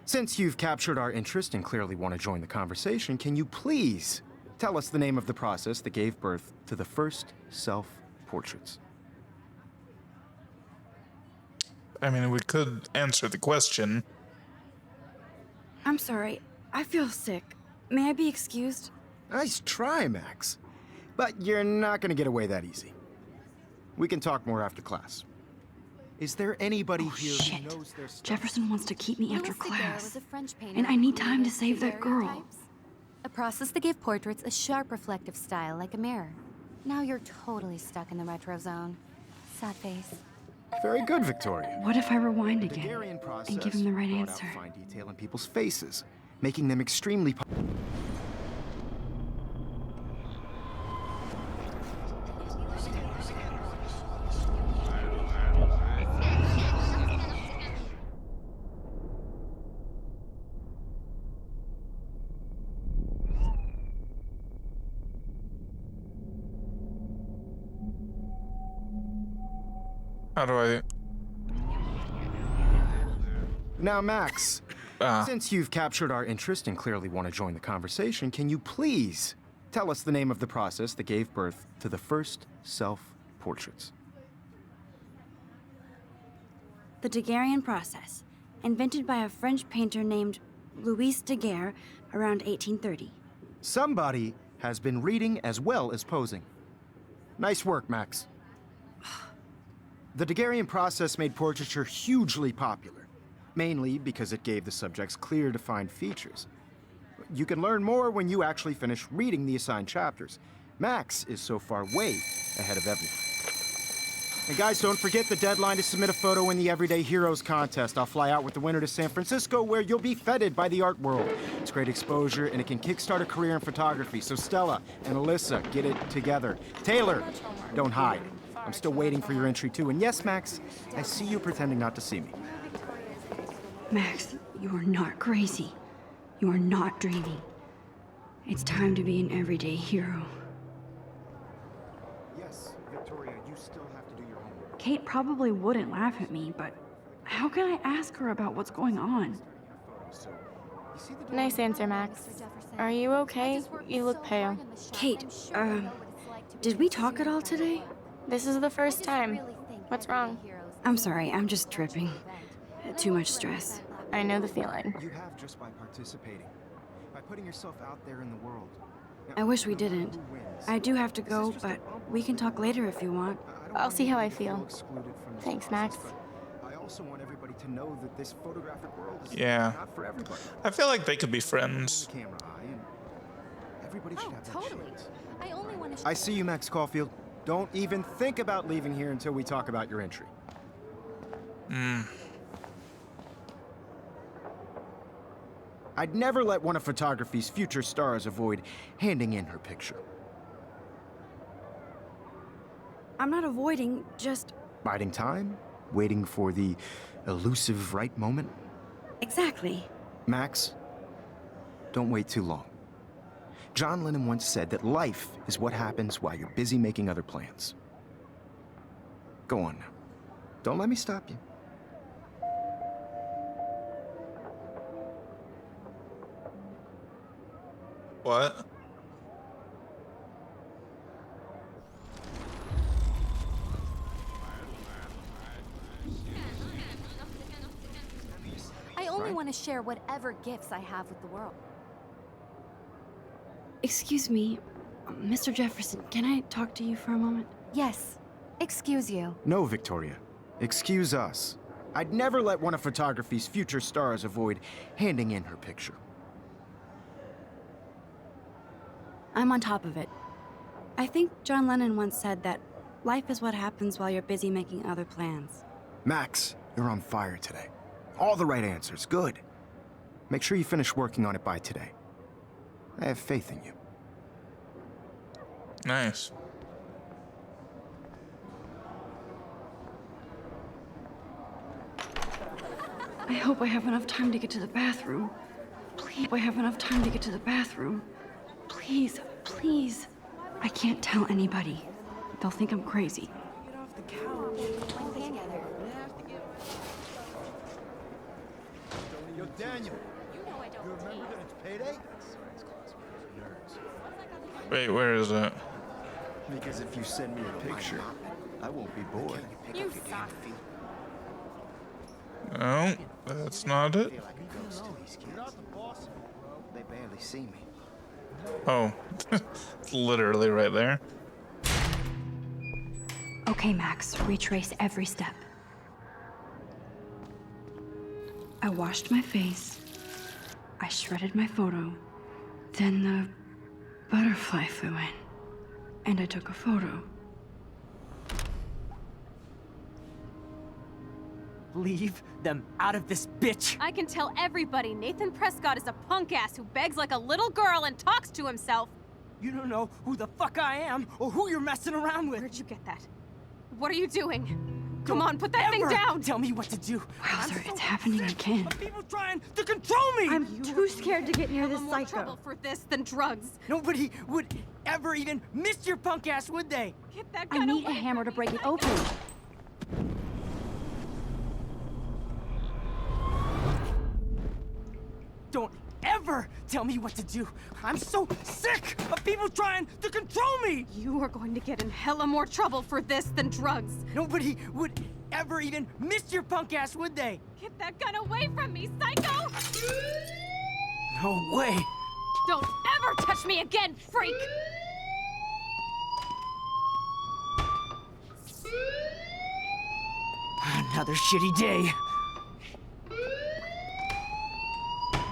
[SPEAKER 3] since you've captured our interest and clearly want to join the conversation, can you please tell us the name of the process that gave birth to the first self-portraits?
[SPEAKER 1] I mean, we could answer the question.
[SPEAKER 2] I'm sorry. I feel sick. May I be excused?
[SPEAKER 3] Nice try, Max. But you're not gonna get away that easy. We can talk more after class. Is there anybody here
[SPEAKER 2] Shit.
[SPEAKER 3] who knows their stuff?
[SPEAKER 2] Jefferson wants to keep me after
[SPEAKER 4] Louis Daguerre
[SPEAKER 2] class.
[SPEAKER 4] was a French painter
[SPEAKER 2] And I
[SPEAKER 4] who
[SPEAKER 2] need time to
[SPEAKER 4] created
[SPEAKER 2] save that girl.
[SPEAKER 4] daguerreotypes, a process that gave portraits a sharp reflective style like a mirror. Now you're totally stuck in the retro zone. Sad face.
[SPEAKER 3] Very good, Victoria.
[SPEAKER 2] What if I rewind
[SPEAKER 3] The
[SPEAKER 2] again
[SPEAKER 3] Daguerrean process
[SPEAKER 2] and give him the right
[SPEAKER 3] brought
[SPEAKER 2] answer?
[SPEAKER 3] out fine detail in people's faces, making them extremely
[SPEAKER 1] How do I?
[SPEAKER 3] Now, Max,
[SPEAKER 1] Ah.
[SPEAKER 3] since you've captured our interest and clearly want to join the conversation, can you please tell us the name of the process that gave birth to the first self-portraits?
[SPEAKER 2] The Daguerrean process, invented by a French painter named Louis Daguerre around 1830.
[SPEAKER 3] Somebody has been reading as well as posing. Nice work, Max. The Daguerrean process made portraiture hugely popular, mainly because it gave the subjects clear, defined features. You can learn more when you actually finish reading the assigned chapters. Max is so far way ahead of everyone. And guys, don't forget the deadline to submit a photo in the Everyday Heroes contest. I'll fly out with the winner to San Francisco, where you'll be feted by the art world. It's great exposure, and it can kickstart a career in photography. So Stella and Alyssa, get it together. Taylor, don't hide. I'm still waiting for your entry too. And yes, Max, I see you pretending not to see me.
[SPEAKER 2] Max, you are not crazy. You are not dreaming. It's time to be an everyday hero.
[SPEAKER 3] Yes, Victoria, you still have to do your homework.
[SPEAKER 2] Kate probably wouldn't laugh at me, but how can I ask her about what's going on?
[SPEAKER 5] Nice answer, Max. Are you okay? You look pale.
[SPEAKER 2] Kate, did we talk at all today?
[SPEAKER 5] This is the first time. What's wrong?
[SPEAKER 2] I'm sorry, I'm just tripping. Too much stress.
[SPEAKER 5] I know the feeling.
[SPEAKER 3] You have just by participating, by putting yourself out there in the world.
[SPEAKER 2] I wish we didn't. I do have to go, but we can talk later if you want.
[SPEAKER 5] I'll see how I feel. Thanks, Max.
[SPEAKER 3] I also want everybody to know that this photographic world is
[SPEAKER 1] Yeah.
[SPEAKER 3] not for everybody.
[SPEAKER 1] I feel like they could be friends.
[SPEAKER 3] Camera eye, and everybody should have that
[SPEAKER 4] Totally.
[SPEAKER 3] chance.
[SPEAKER 4] I only want to.
[SPEAKER 3] I see you, Max Caulfield. Don't even think about leaving here until we talk about your entry. I'd never let one of photography's future stars avoid handing in her picture.
[SPEAKER 2] I'm not avoiding, just...
[SPEAKER 3] Biding time, waiting for the elusive right moment.
[SPEAKER 2] Exactly.
[SPEAKER 3] Max, don't wait too long. John Lennon once said that life is what happens while you're busy making other plans. Go on now. Don't let me stop you.
[SPEAKER 1] What?
[SPEAKER 4] I only want to share whatever gifts I have with the world.
[SPEAKER 2] Excuse me, Mr. Jefferson, can I talk to you for a moment?
[SPEAKER 4] Yes. Excuse you.
[SPEAKER 3] No, Victoria. Excuse us. I'd never let one of photography's future stars avoid handing in her picture.
[SPEAKER 2] I'm on top of it. I think John Lennon once said that life is what happens while you're busy making other plans.
[SPEAKER 3] Max, you're on fire today. All the right answers. Good. Make sure you finish working on it by today. I have faith in you.
[SPEAKER 1] Nice.
[SPEAKER 2] I hope I have enough time to get to the bathroom. Please, I have enough time to get to the bathroom. Please, please. I can't tell anybody. They'll think I'm crazy.
[SPEAKER 3] Yo, Daniel. You remember that it's payday?
[SPEAKER 1] Wait, where is it?
[SPEAKER 3] Because if you send me a picture, I won't be bored.
[SPEAKER 5] You suck.
[SPEAKER 1] No, that's not it.
[SPEAKER 3] They barely see me.
[SPEAKER 1] Oh, it's literally right there.
[SPEAKER 2] Okay, Max, retrace every step. I washed my face. I shredded my photo. Then the butterfly flew in. And I took a photo.
[SPEAKER 7] Leave them out of this, bitch!
[SPEAKER 9] I can tell everybody Nathan Prescott is a punk ass who begs like a little girl and talks to himself.
[SPEAKER 7] You don't know who the fuck I am or who you're messing around with.
[SPEAKER 9] Where'd you get that? What are you doing? Come
[SPEAKER 7] Don't
[SPEAKER 9] on, put that thing
[SPEAKER 7] ever
[SPEAKER 9] down!
[SPEAKER 7] Tell me what to do.
[SPEAKER 2] Wowzer,
[SPEAKER 7] I'm so
[SPEAKER 2] it's happening
[SPEAKER 7] sick
[SPEAKER 2] again.
[SPEAKER 7] of people trying to control me.
[SPEAKER 2] I'm too scared to get near this
[SPEAKER 9] More
[SPEAKER 2] psycho.
[SPEAKER 9] trouble for this than drugs.
[SPEAKER 7] Nobody would ever even miss your punk ass, would they?
[SPEAKER 9] Get that
[SPEAKER 2] I
[SPEAKER 9] gun
[SPEAKER 2] need a
[SPEAKER 9] away
[SPEAKER 2] hammer to
[SPEAKER 9] from
[SPEAKER 2] break
[SPEAKER 9] me,
[SPEAKER 2] it
[SPEAKER 9] psycho!
[SPEAKER 2] open.
[SPEAKER 7] Don't ever tell me what to do. I'm so sick of people trying to control me.
[SPEAKER 9] You are going to get in hella more trouble for this than drugs.
[SPEAKER 7] Nobody would ever even miss your punk ass, would they?
[SPEAKER 9] Get that gun away from me, psycho!
[SPEAKER 7] No way.
[SPEAKER 9] Don't ever touch me again, freak!
[SPEAKER 7] Another shitty day.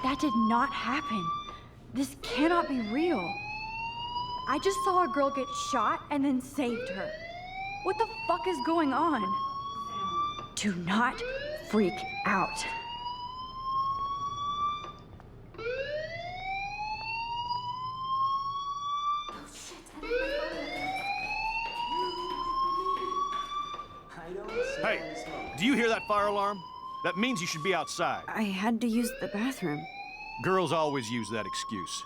[SPEAKER 2] That did not happen. This cannot be real. I just saw a girl get shot and then saved her. What the fuck is going on? Do not freak out.
[SPEAKER 10] Hey, do you hear that fire alarm? That means you should be outside.
[SPEAKER 2] I had to use the bathroom.
[SPEAKER 10] Girls always use that excuse.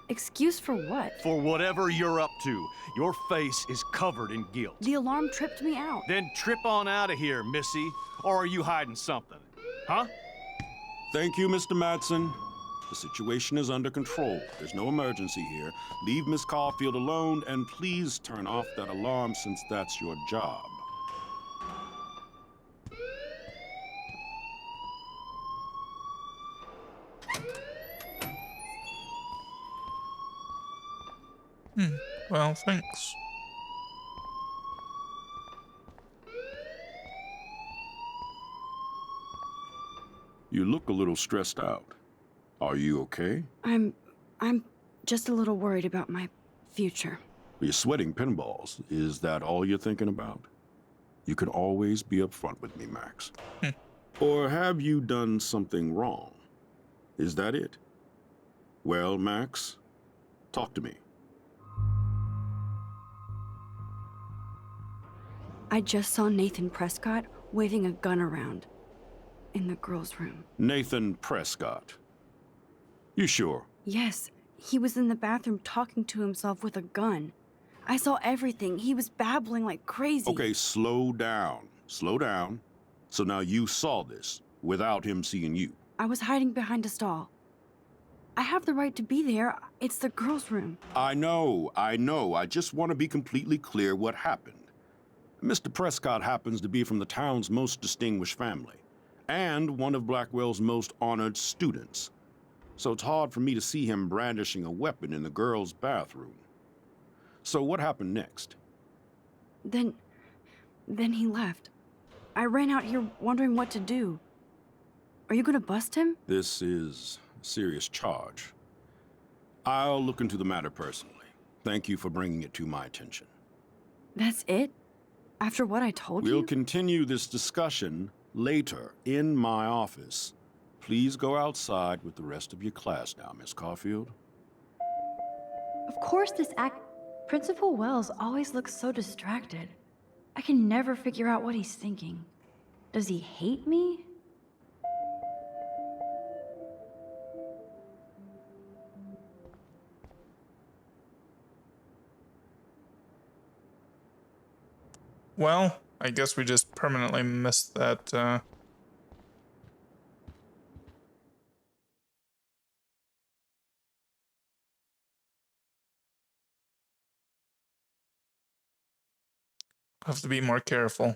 [SPEAKER 2] Excuse for what?
[SPEAKER 10] For whatever you're up to, your face is covered in guilt.
[SPEAKER 2] The alarm tripped me out.
[SPEAKER 10] Then trip on out of here, Missy. Or are you hiding something? Huh?
[SPEAKER 11] Thank you, Mr. Madsen. The situation is under control. There's no emergency here. Leave Miss Caulfield alone, and please turn off that alarm since that's your job.
[SPEAKER 1] Well, thanks.
[SPEAKER 11] You look a little stressed out. Are you okay?
[SPEAKER 2] I'm just a little worried about my future.
[SPEAKER 11] You're sweating pinballs. Is that all you're thinking about? You can always be upfront with me, Max. Or have you done something wrong? Is that it? Well, Max, talk to me.
[SPEAKER 2] I just saw Nathan Prescott waving a gun around in the girls' room.
[SPEAKER 11] Nathan Prescott. You sure?
[SPEAKER 2] Yes, he was in the bathroom talking to himself with a gun. I saw everything. He was babbling like crazy.
[SPEAKER 11] Okay, slow down. Slow down. So now you saw this without him seeing you.
[SPEAKER 2] I was hiding behind a stall. I have the right to be there. It's the girls' room.
[SPEAKER 11] I know. I just want to be completely clear what happened. Mr. Prescott happens to be from the town's most distinguished family, and one of Blackwell's most honored students. So it's hard for me to see him brandishing a weapon in the girls' bathroom. So what happened next?
[SPEAKER 2] Then he left. I ran out here wondering what to do. Are you gonna bust him?
[SPEAKER 11] This is a serious charge. I'll look into the matter personally. Thank you for bringing it to my attention.
[SPEAKER 2] That's it? After what I told you?
[SPEAKER 11] We'll continue this discussion later in my office. Please go outside with the rest of your class now, Miss Caulfield.
[SPEAKER 2] Of course this Principal Wells always looks so distracted. I can never figure out what he's thinking. Does he hate me?
[SPEAKER 1] Well, I guess we just permanently missed that, have to be more careful.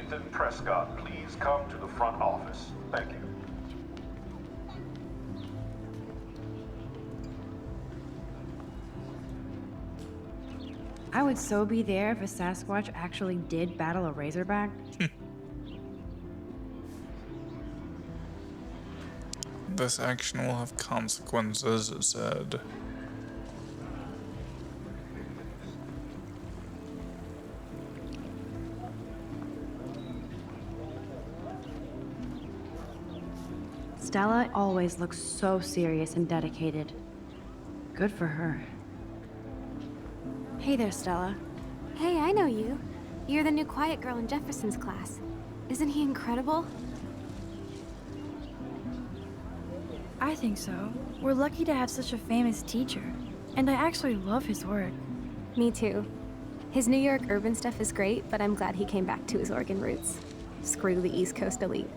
[SPEAKER 11] Nathan Prescott please come to the front office? Thank you.
[SPEAKER 2] I would so be there if a Sasquatch actually did battle a Razorback.
[SPEAKER 1] This action will have consequences, it said.
[SPEAKER 2] Stella always looks so serious and dedicated. Good for her. Hey there, Stella.
[SPEAKER 6] Hey, I know you. You're the new quiet girl in Jefferson's class. Isn't he incredible?
[SPEAKER 2] I think so. We're lucky to have such a famous teacher. And I actually love his work.
[SPEAKER 6] Me too. His New York urban stuff is great, but I'm glad he came back to his Oregon roots. Screw the East Coast elite.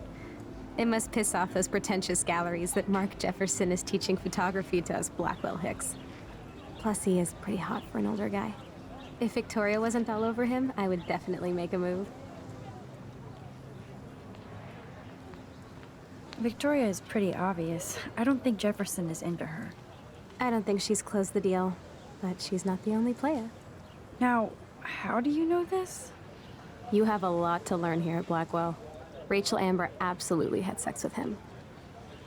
[SPEAKER 6] It must piss off those pretentious galleries that Mark Jefferson is teaching photography to us Blackwell hicks. Plus, he is pretty hot for an older guy. If Victoria wasn't all over him, I would definitely make a move.
[SPEAKER 2] Victoria is pretty obvious. I don't think Jefferson is into her.
[SPEAKER 6] I don't think she's closed the deal, but she's not the only player.
[SPEAKER 2] Now, how do you know this?
[SPEAKER 6] You have a lot to learn here at Blackwell. Rachel Amber absolutely had sex with him.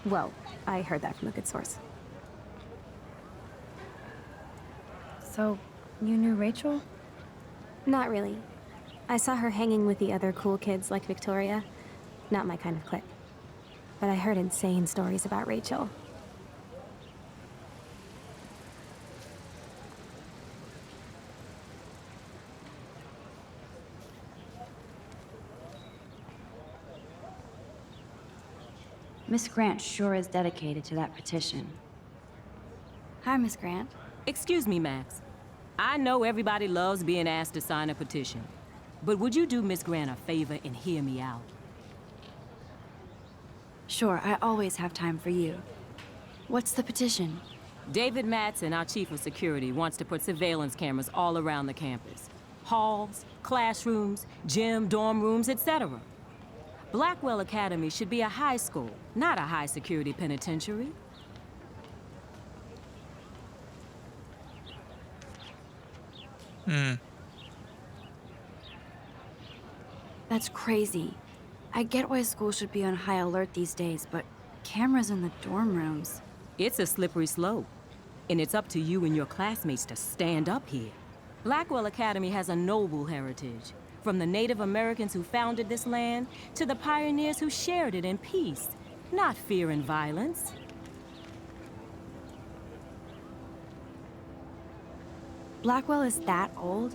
[SPEAKER 6] Well, I heard that from a good source.
[SPEAKER 2] So, you knew Rachel?
[SPEAKER 6] Not really. I saw her hanging with the other cool kids like Victoria. Not my kind of clique. But I heard insane stories about Rachel.
[SPEAKER 2] Miss Grant sure is dedicated to that petition. Hi, Miss Grant.
[SPEAKER 12] Excuse me, Max. I know everybody loves being asked to sign a petition, but would you do Miss Grant a favor and hear me out?
[SPEAKER 2] Sure, I always have time for you. What's the petition?
[SPEAKER 12] David Matson, our chief of security, wants to put surveillance cameras all around the campus. Halls, classrooms, gym, dorm rooms, etc. Blackwell Academy should be a high school, not a high-security penitentiary.
[SPEAKER 2] That's crazy. I get why schools should be on high alert these days, but cameras in the dorm rooms.
[SPEAKER 12] It's a slippery slope, and it's up to you and your classmates to stand up here. Blackwell Academy has a noble heritage, from the Native Americans who founded this land to the pioneers who shared it in peace, not fear and violence.
[SPEAKER 2] Blackwell is that old?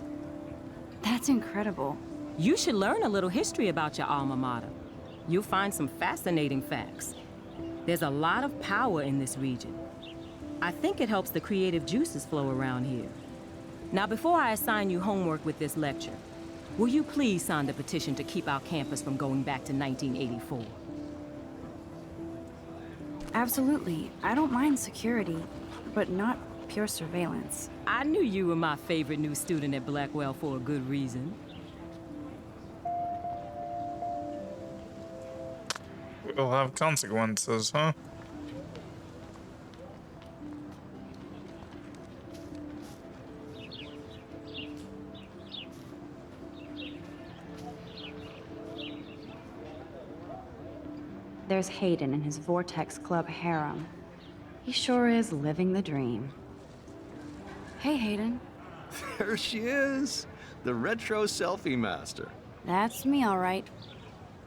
[SPEAKER 2] That's incredible.
[SPEAKER 12] You should learn a little history about your alma mater. You'll find some fascinating facts. There's a lot of power in this region. I think it helps the creative juices flow around here. Now, before I assign you homework with this lecture, will you please sign the petition to keep our campus from going back to 1984?
[SPEAKER 2] Absolutely. I don't mind security, but not pure surveillance.
[SPEAKER 12] I knew you were my favorite new student at Blackwell for a good reason.
[SPEAKER 1] It'll have consequences, huh?
[SPEAKER 2] There's Hayden and his Vortex Club harem. He sure is living the dream. Hey, Hayden.
[SPEAKER 13] There she is, the retro selfie master.
[SPEAKER 2] That's me, all right.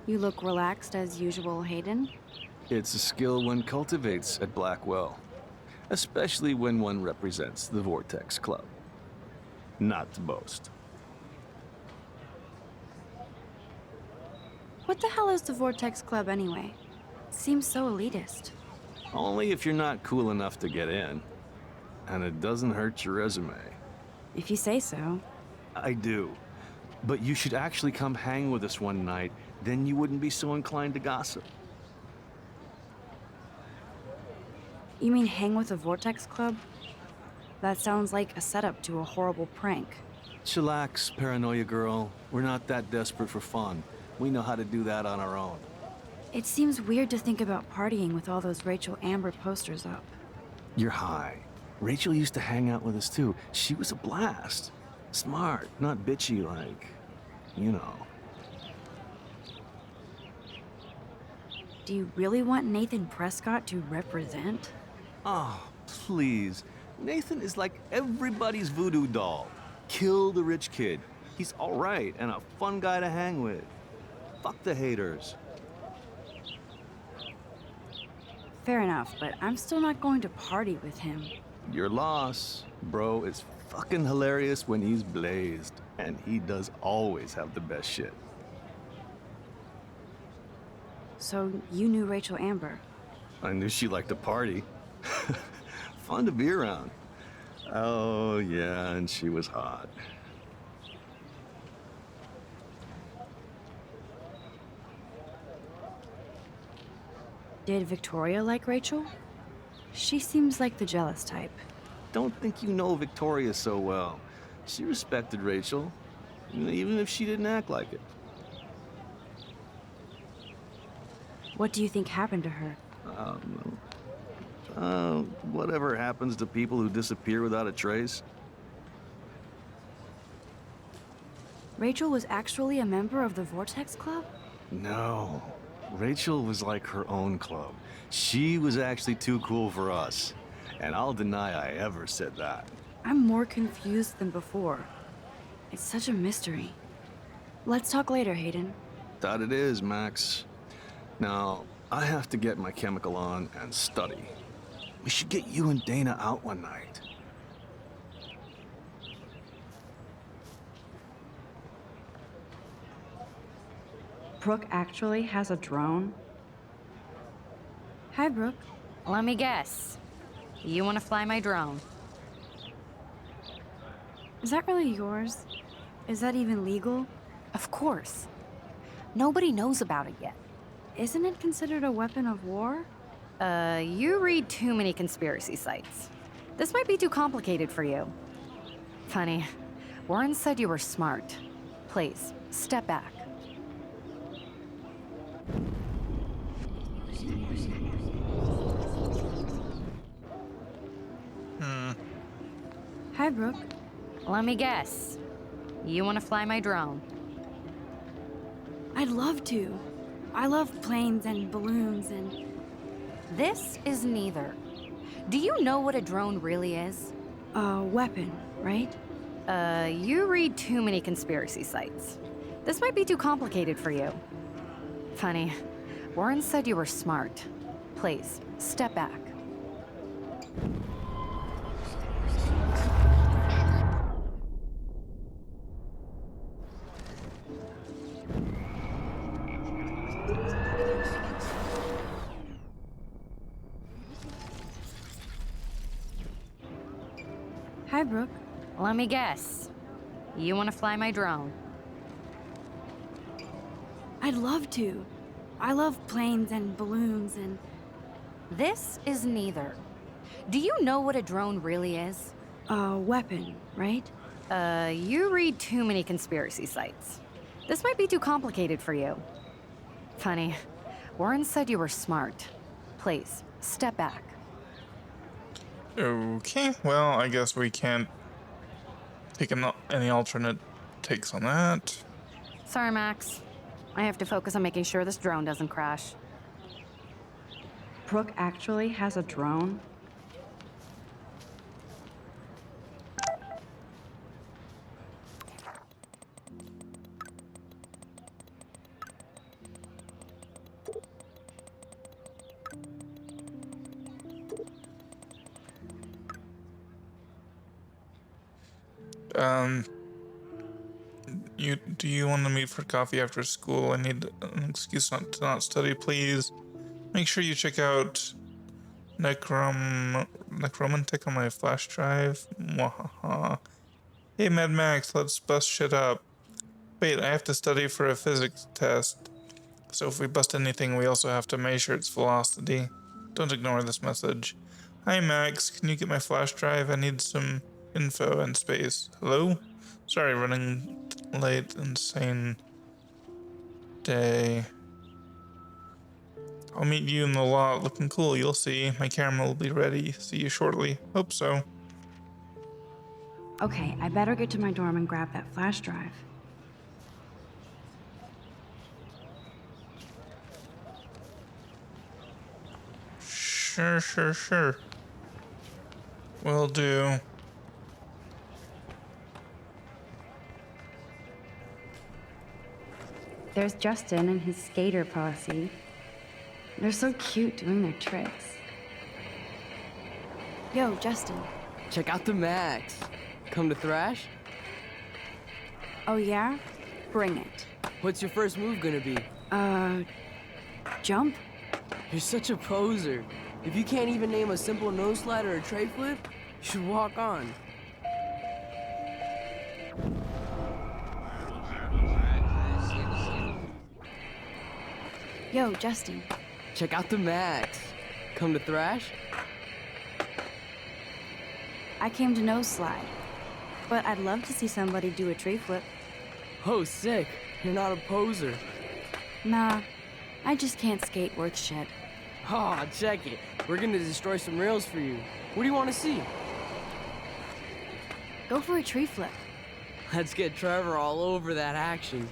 [SPEAKER 2] You look relaxed as usual, Hayden.
[SPEAKER 13] It's a skill one cultivates at Blackwell, especially when one represents the Vortex Club. Not to boast.
[SPEAKER 2] What the hell is the Vortex Club anyway? Seems so elitist.
[SPEAKER 13] Only if you're not cool enough to get in. And it doesn't hurt your resume.
[SPEAKER 2] If you say so.
[SPEAKER 13] I do. But you should actually come hang with us one night, then you wouldn't be so inclined to gossip.
[SPEAKER 2] You mean hang with the Vortex Club? That sounds like a setup to a horrible prank.
[SPEAKER 13] Chillax, paranoia girl. We're not that desperate for fun. We know how to do that on our own.
[SPEAKER 2] It seems weird to think about partying with all those Rachel Amber posters up.
[SPEAKER 13] You're high. Rachel used to hang out with us too. She was a blast. Smart, not bitchy like, you know.
[SPEAKER 2] Do you really want Nathan Prescott to represent?
[SPEAKER 13] Oh, please. Nathan is like everybody's voodoo doll. Kill the rich kid. He's all right and a fun guy to hang with. Fuck the haters.
[SPEAKER 2] Fair enough, but I'm still not going to party with him.
[SPEAKER 13] Your loss. Bro is fucking hilarious when he's blazed. And he does always have the best shit.
[SPEAKER 2] So you knew Rachel Amber?
[SPEAKER 13] I knew she liked to party. Fun to be around. Oh, yeah, and she was hot.
[SPEAKER 2] Did Victoria like Rachel? She seems like the jealous type.
[SPEAKER 13] Don't think you know Victoria so well. She respected Rachel, even if she didn't act like it.
[SPEAKER 2] What do you think happened to her?
[SPEAKER 13] Whatever happens to people who disappear without a trace.
[SPEAKER 2] Rachel was actually a member of the Vortex Club?
[SPEAKER 13] No. Rachel was like her own club. She was actually too cool for us. And I'll deny I ever said that.
[SPEAKER 2] I'm more confused than before. It's such a mystery. Let's talk later, Hayden.
[SPEAKER 13] That it is, Max. Now, I have to get my chemical on and study. We should get you and Dana out one night.
[SPEAKER 2] Brooke actually has a drone? Hi, Brooke.
[SPEAKER 4] Let me guess. You want to fly my drone?
[SPEAKER 2] Is that really yours? Is that even legal?
[SPEAKER 4] Of course. Nobody knows about it yet.
[SPEAKER 2] Isn't it considered a weapon of war?
[SPEAKER 4] You read too many conspiracy sites. This might be too complicated for you. Funny, Warren said you were smart. Please, step back.
[SPEAKER 2] Hi, Brooke.
[SPEAKER 4] Let me guess. You want to fly my drone?
[SPEAKER 2] I'd love to. I love planes and balloons and...
[SPEAKER 4] This is neither. Do you know what a drone really is?
[SPEAKER 2] A weapon, right?
[SPEAKER 4] You read too many conspiracy sites. This might be too complicated for you. Funny, Warren said you were smart. Please, step back.
[SPEAKER 2] Hi, Brooke.
[SPEAKER 4] Let me guess. You want to fly my drone?
[SPEAKER 2] I'd love to. I love planes and balloons and...
[SPEAKER 4] This is neither. Do you know what a drone really is?
[SPEAKER 2] A weapon, right?
[SPEAKER 4] You read too many conspiracy sites. This might be too complicated for you. Funny, Warren said you were smart. Please, step back.
[SPEAKER 1] Okay, well, I guess we can't take any alternate takes on that.
[SPEAKER 4] Sorry, Max. I have to focus on making sure this drone doesn't crash.
[SPEAKER 2] Brooke actually has a drone?
[SPEAKER 1] Do you want to meet for coffee after school? I need an excuse to not study, please. Make sure you check out Necromantic on my flash drive. Mwahaha. Hey, Mad Max, let's bust shit up. Wait, I have to study for a physics test. So if we bust anything, we also have to measure its velocity. Don't ignore this message. Hi, Max, can you get my flash drive? I need some info and space. Hello? Sorry, running late, insane. day. I'll meet you in the lot looking cool, you'll see. My camera will be ready. See you shortly. Hope so.
[SPEAKER 2] Okay, I better get to my dorm and grab that flash drive.
[SPEAKER 1] Sure. Will do.
[SPEAKER 2] There's Justin and his skater posse. They're so cute doing their tricks. Yo, Justin.
[SPEAKER 14] Check out the Max. Come to thrash?
[SPEAKER 2] Oh yeah? Bring it.
[SPEAKER 14] What's your first move gonna be?
[SPEAKER 2] Jump?
[SPEAKER 14] You're such a poser. If you can't even name a simple nose slide or a tray flip, you should walk on.
[SPEAKER 2] Yo, Justin.
[SPEAKER 14] Check out the Max. Come to thrash?
[SPEAKER 2] I came to nose slide. But I'd love to see somebody do a tree flip.
[SPEAKER 14] Oh, sick. You're not a poser.
[SPEAKER 2] Nah, I just can't skate worth shit.
[SPEAKER 14] Aw, check it. We're gonna destroy some rails for you. What do you want to see?
[SPEAKER 2] Go for a tree flip.
[SPEAKER 14] Let's get Trevor all over that action.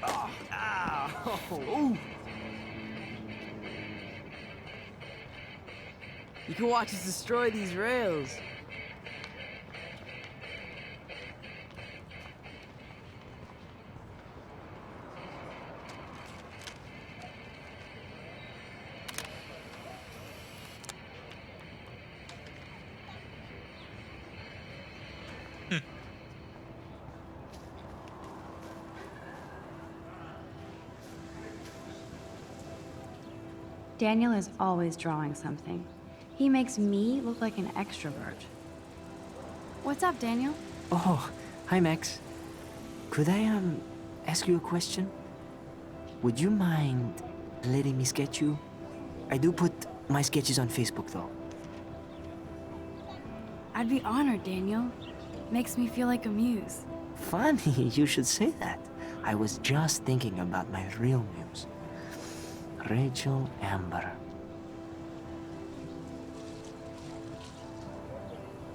[SPEAKER 14] Oh, ow. Ooh. You can watch us destroy these rails.
[SPEAKER 2] Daniel is always drawing something. He makes me look like an extrovert. What's up, Daniel?
[SPEAKER 7] Oh, hi, Max. Could I, ask you a question? Would you mind letting me sketch you? I do put my sketches on Facebook, though.
[SPEAKER 2] I'd be honored, Daniel. Makes me feel like a muse.
[SPEAKER 7] Funny, you should say that. I was just thinking about my real muse. Rachel Amber.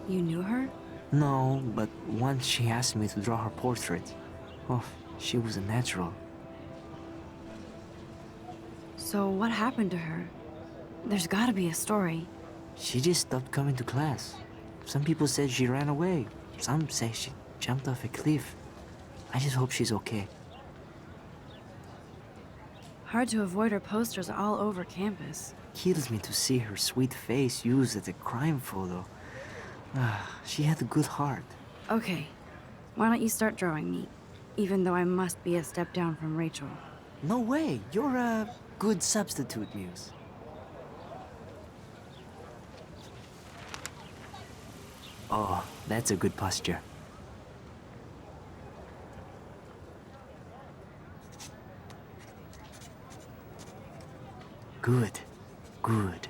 [SPEAKER 2] You knew her?
[SPEAKER 7] No, but once she asked me to draw her portrait. Oh, she was a natural.
[SPEAKER 2] So what happened to her? There's gotta be a story.
[SPEAKER 7] She just stopped coming to class. Some people said she ran away. Some say she jumped off a cliff. I just hope she's okay.
[SPEAKER 2] Hard to avoid her posters all over campus.
[SPEAKER 7] Kills me to see her sweet face used as a crime photo. She had a good heart.
[SPEAKER 2] Okay, why don't you start drawing me? Even though I must be a step down from Rachel.
[SPEAKER 7] No way, you're a good substitute, Muse. Oh, that's a good posture. Good, good.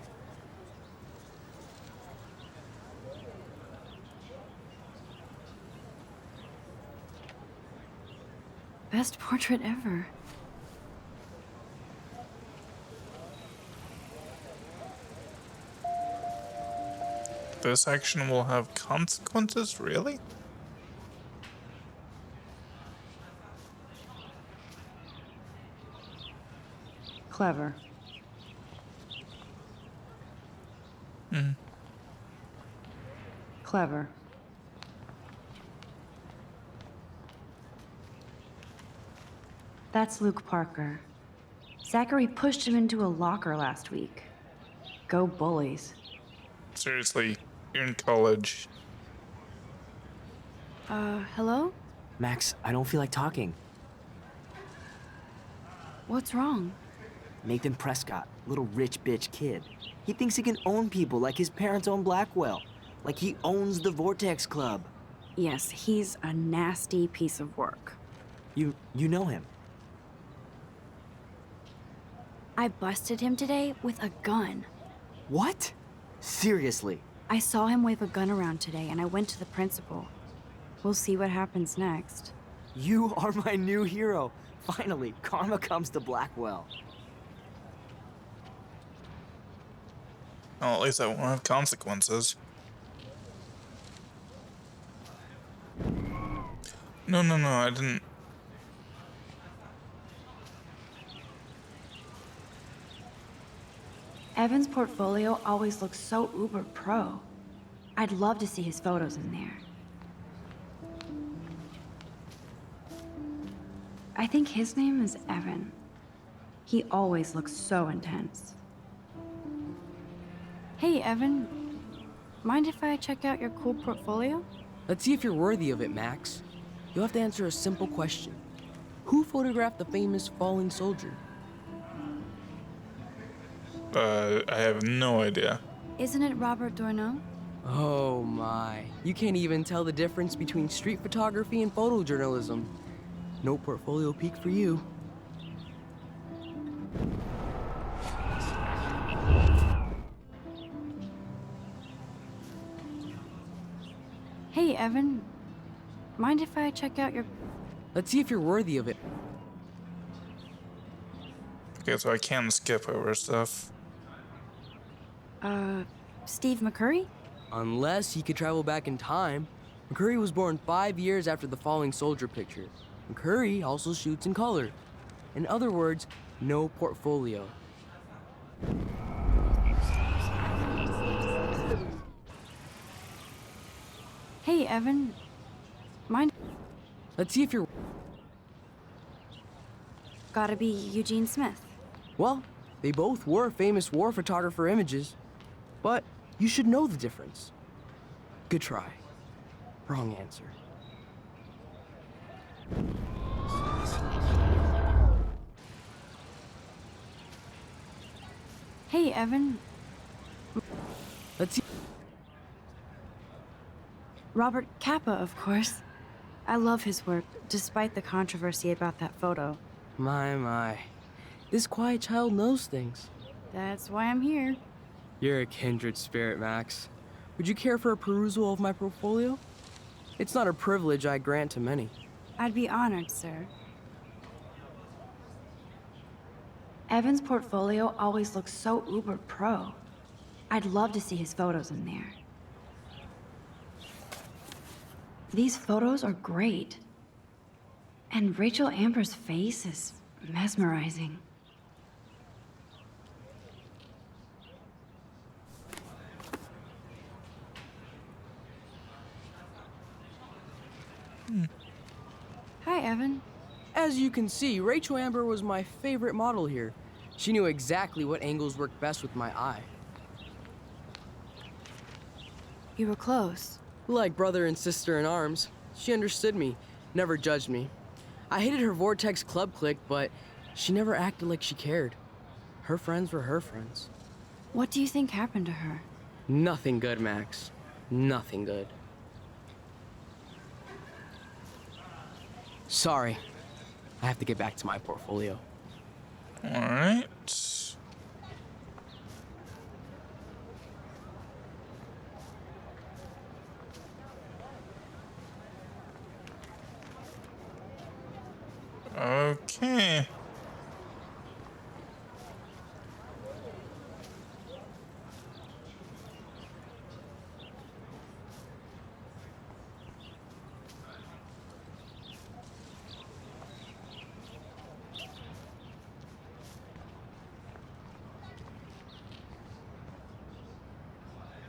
[SPEAKER 2] Best portrait ever.
[SPEAKER 1] This action will have consequences, really?
[SPEAKER 2] Clever. Clever. That's Luke Parker. Zachary pushed him into a locker last week. Go bullies.
[SPEAKER 1] Seriously, you're in college.
[SPEAKER 2] Hello?
[SPEAKER 7] Max, I don't feel like talking.
[SPEAKER 2] What's wrong?
[SPEAKER 7] Nathan Prescott, little rich bitch kid. He thinks he can own people like his parents own Blackwell. Like he owns the Vortex Club.
[SPEAKER 2] Yes, he's a nasty piece of work.
[SPEAKER 7] You know him?
[SPEAKER 2] I busted him today with a gun.
[SPEAKER 7] What? Seriously?
[SPEAKER 2] I saw him wave a gun around today and I went to the principal. We'll see what happens next.
[SPEAKER 7] You are my new hero. Finally, karma comes to Blackwell.
[SPEAKER 1] Well, at least that won't have consequences. No, I didn't.
[SPEAKER 2] Evan's portfolio always looks so uber pro. I'd love to see his photos in there. I think his name is Evan. He always looks so intense. Hey, Evan. Mind if I check out your cool portfolio?
[SPEAKER 14] Let's see if you're worthy of it, Max. You'll have to answer a simple question. Who photographed the famous falling soldier?
[SPEAKER 1] I have no idea.
[SPEAKER 2] Isn't it Robert Doisneau?
[SPEAKER 14] Oh my. You can't even tell the difference between street photography and photojournalism. No portfolio peak for you.
[SPEAKER 2] Hey, Evan. Mind if I check out your...
[SPEAKER 14] Let's see if you're worthy of it.
[SPEAKER 1] Okay, so I can skip over stuff.
[SPEAKER 2] Steve McCurry?
[SPEAKER 14] Unless he could travel back in time. McCurry was born 5 years after the falling soldier picture. McCurry also shoots in color. In other words, no portfolio.
[SPEAKER 2] Hey, Evan. Mind...
[SPEAKER 14] Let's see if you're...
[SPEAKER 2] Gotta be Eugene Smith.
[SPEAKER 14] Well, they both were famous war photographer images. But you should know the difference. Good try. Wrong answer.
[SPEAKER 2] Hey, Evan.
[SPEAKER 14] Let's see.
[SPEAKER 2] Robert Capa, of course. I love his work, despite the controversy about that photo.
[SPEAKER 14] My. This quiet child knows things.
[SPEAKER 2] That's why I'm here.
[SPEAKER 14] You're a kindred spirit, Max. Would you care for a perusal of my portfolio? It's not a privilege I grant to many.
[SPEAKER 2] I'd be honored, sir. Evan's portfolio always looks so uber pro. I'd love to see his photos in there. These photos are great. And Rachel Amber's face is mesmerizing. Hi, Evan.
[SPEAKER 14] As you can see, Rachel Amber was my favorite model here. She knew exactly what angles worked best with my eye.
[SPEAKER 2] You were close.
[SPEAKER 14] Like brother and sister in arms. She understood me, never judged me. I hated her Vortex Club clique, but she never acted like she cared. Her friends were her friends.
[SPEAKER 2] What do you think happened to her?
[SPEAKER 14] Nothing good, Max. Nothing good. Sorry. I have to get back to my portfolio.
[SPEAKER 1] All right. Okay.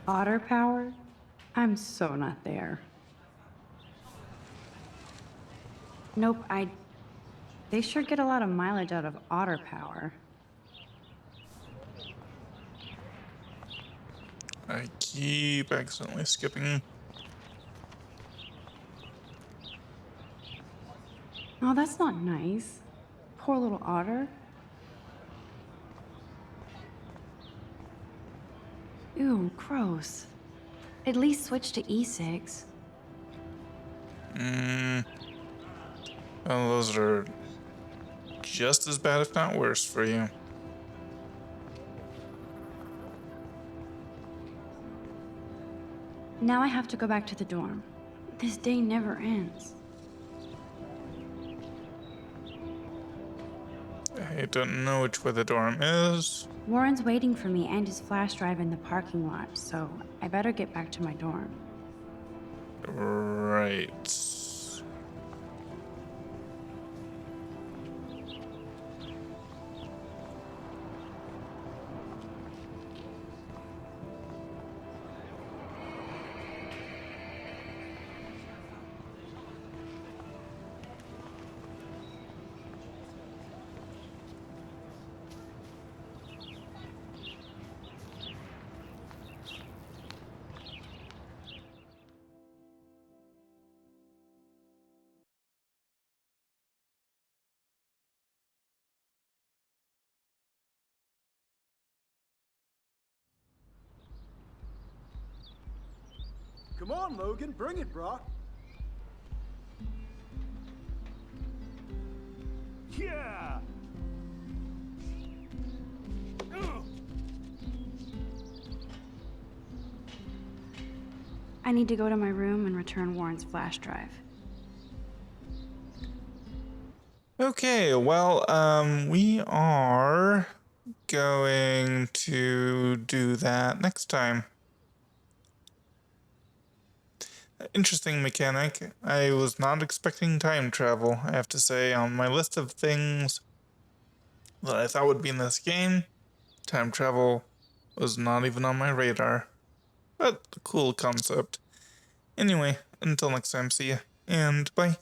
[SPEAKER 2] Otter power? I'm so not there. Nope, They sure get a lot of mileage out of otter power.
[SPEAKER 1] I keep accidentally skipping.
[SPEAKER 2] Oh, that's not nice. Poor little otter. Ew, gross. At least switch to E6.
[SPEAKER 1] Well, those are just as bad, if not worse, for you.
[SPEAKER 2] Now I have to go back to the dorm. This day never ends.
[SPEAKER 1] I don't know which way the dorm is.
[SPEAKER 2] Warren's waiting for me and his flash drive in the parking lot, so I better get back to my dorm.
[SPEAKER 1] Right.
[SPEAKER 3] Come on, Logan, bring it, brah.
[SPEAKER 10] Yeah!
[SPEAKER 2] I need to go to my room and return Warren's flash drive.
[SPEAKER 1] Okay, well, we are going to do that next time. Interesting mechanic. I was not expecting time travel, I have to say. On my list of things that I thought would be in this game, time travel was not even on my radar. But a cool concept. Anyway, until next time, see ya, and bye.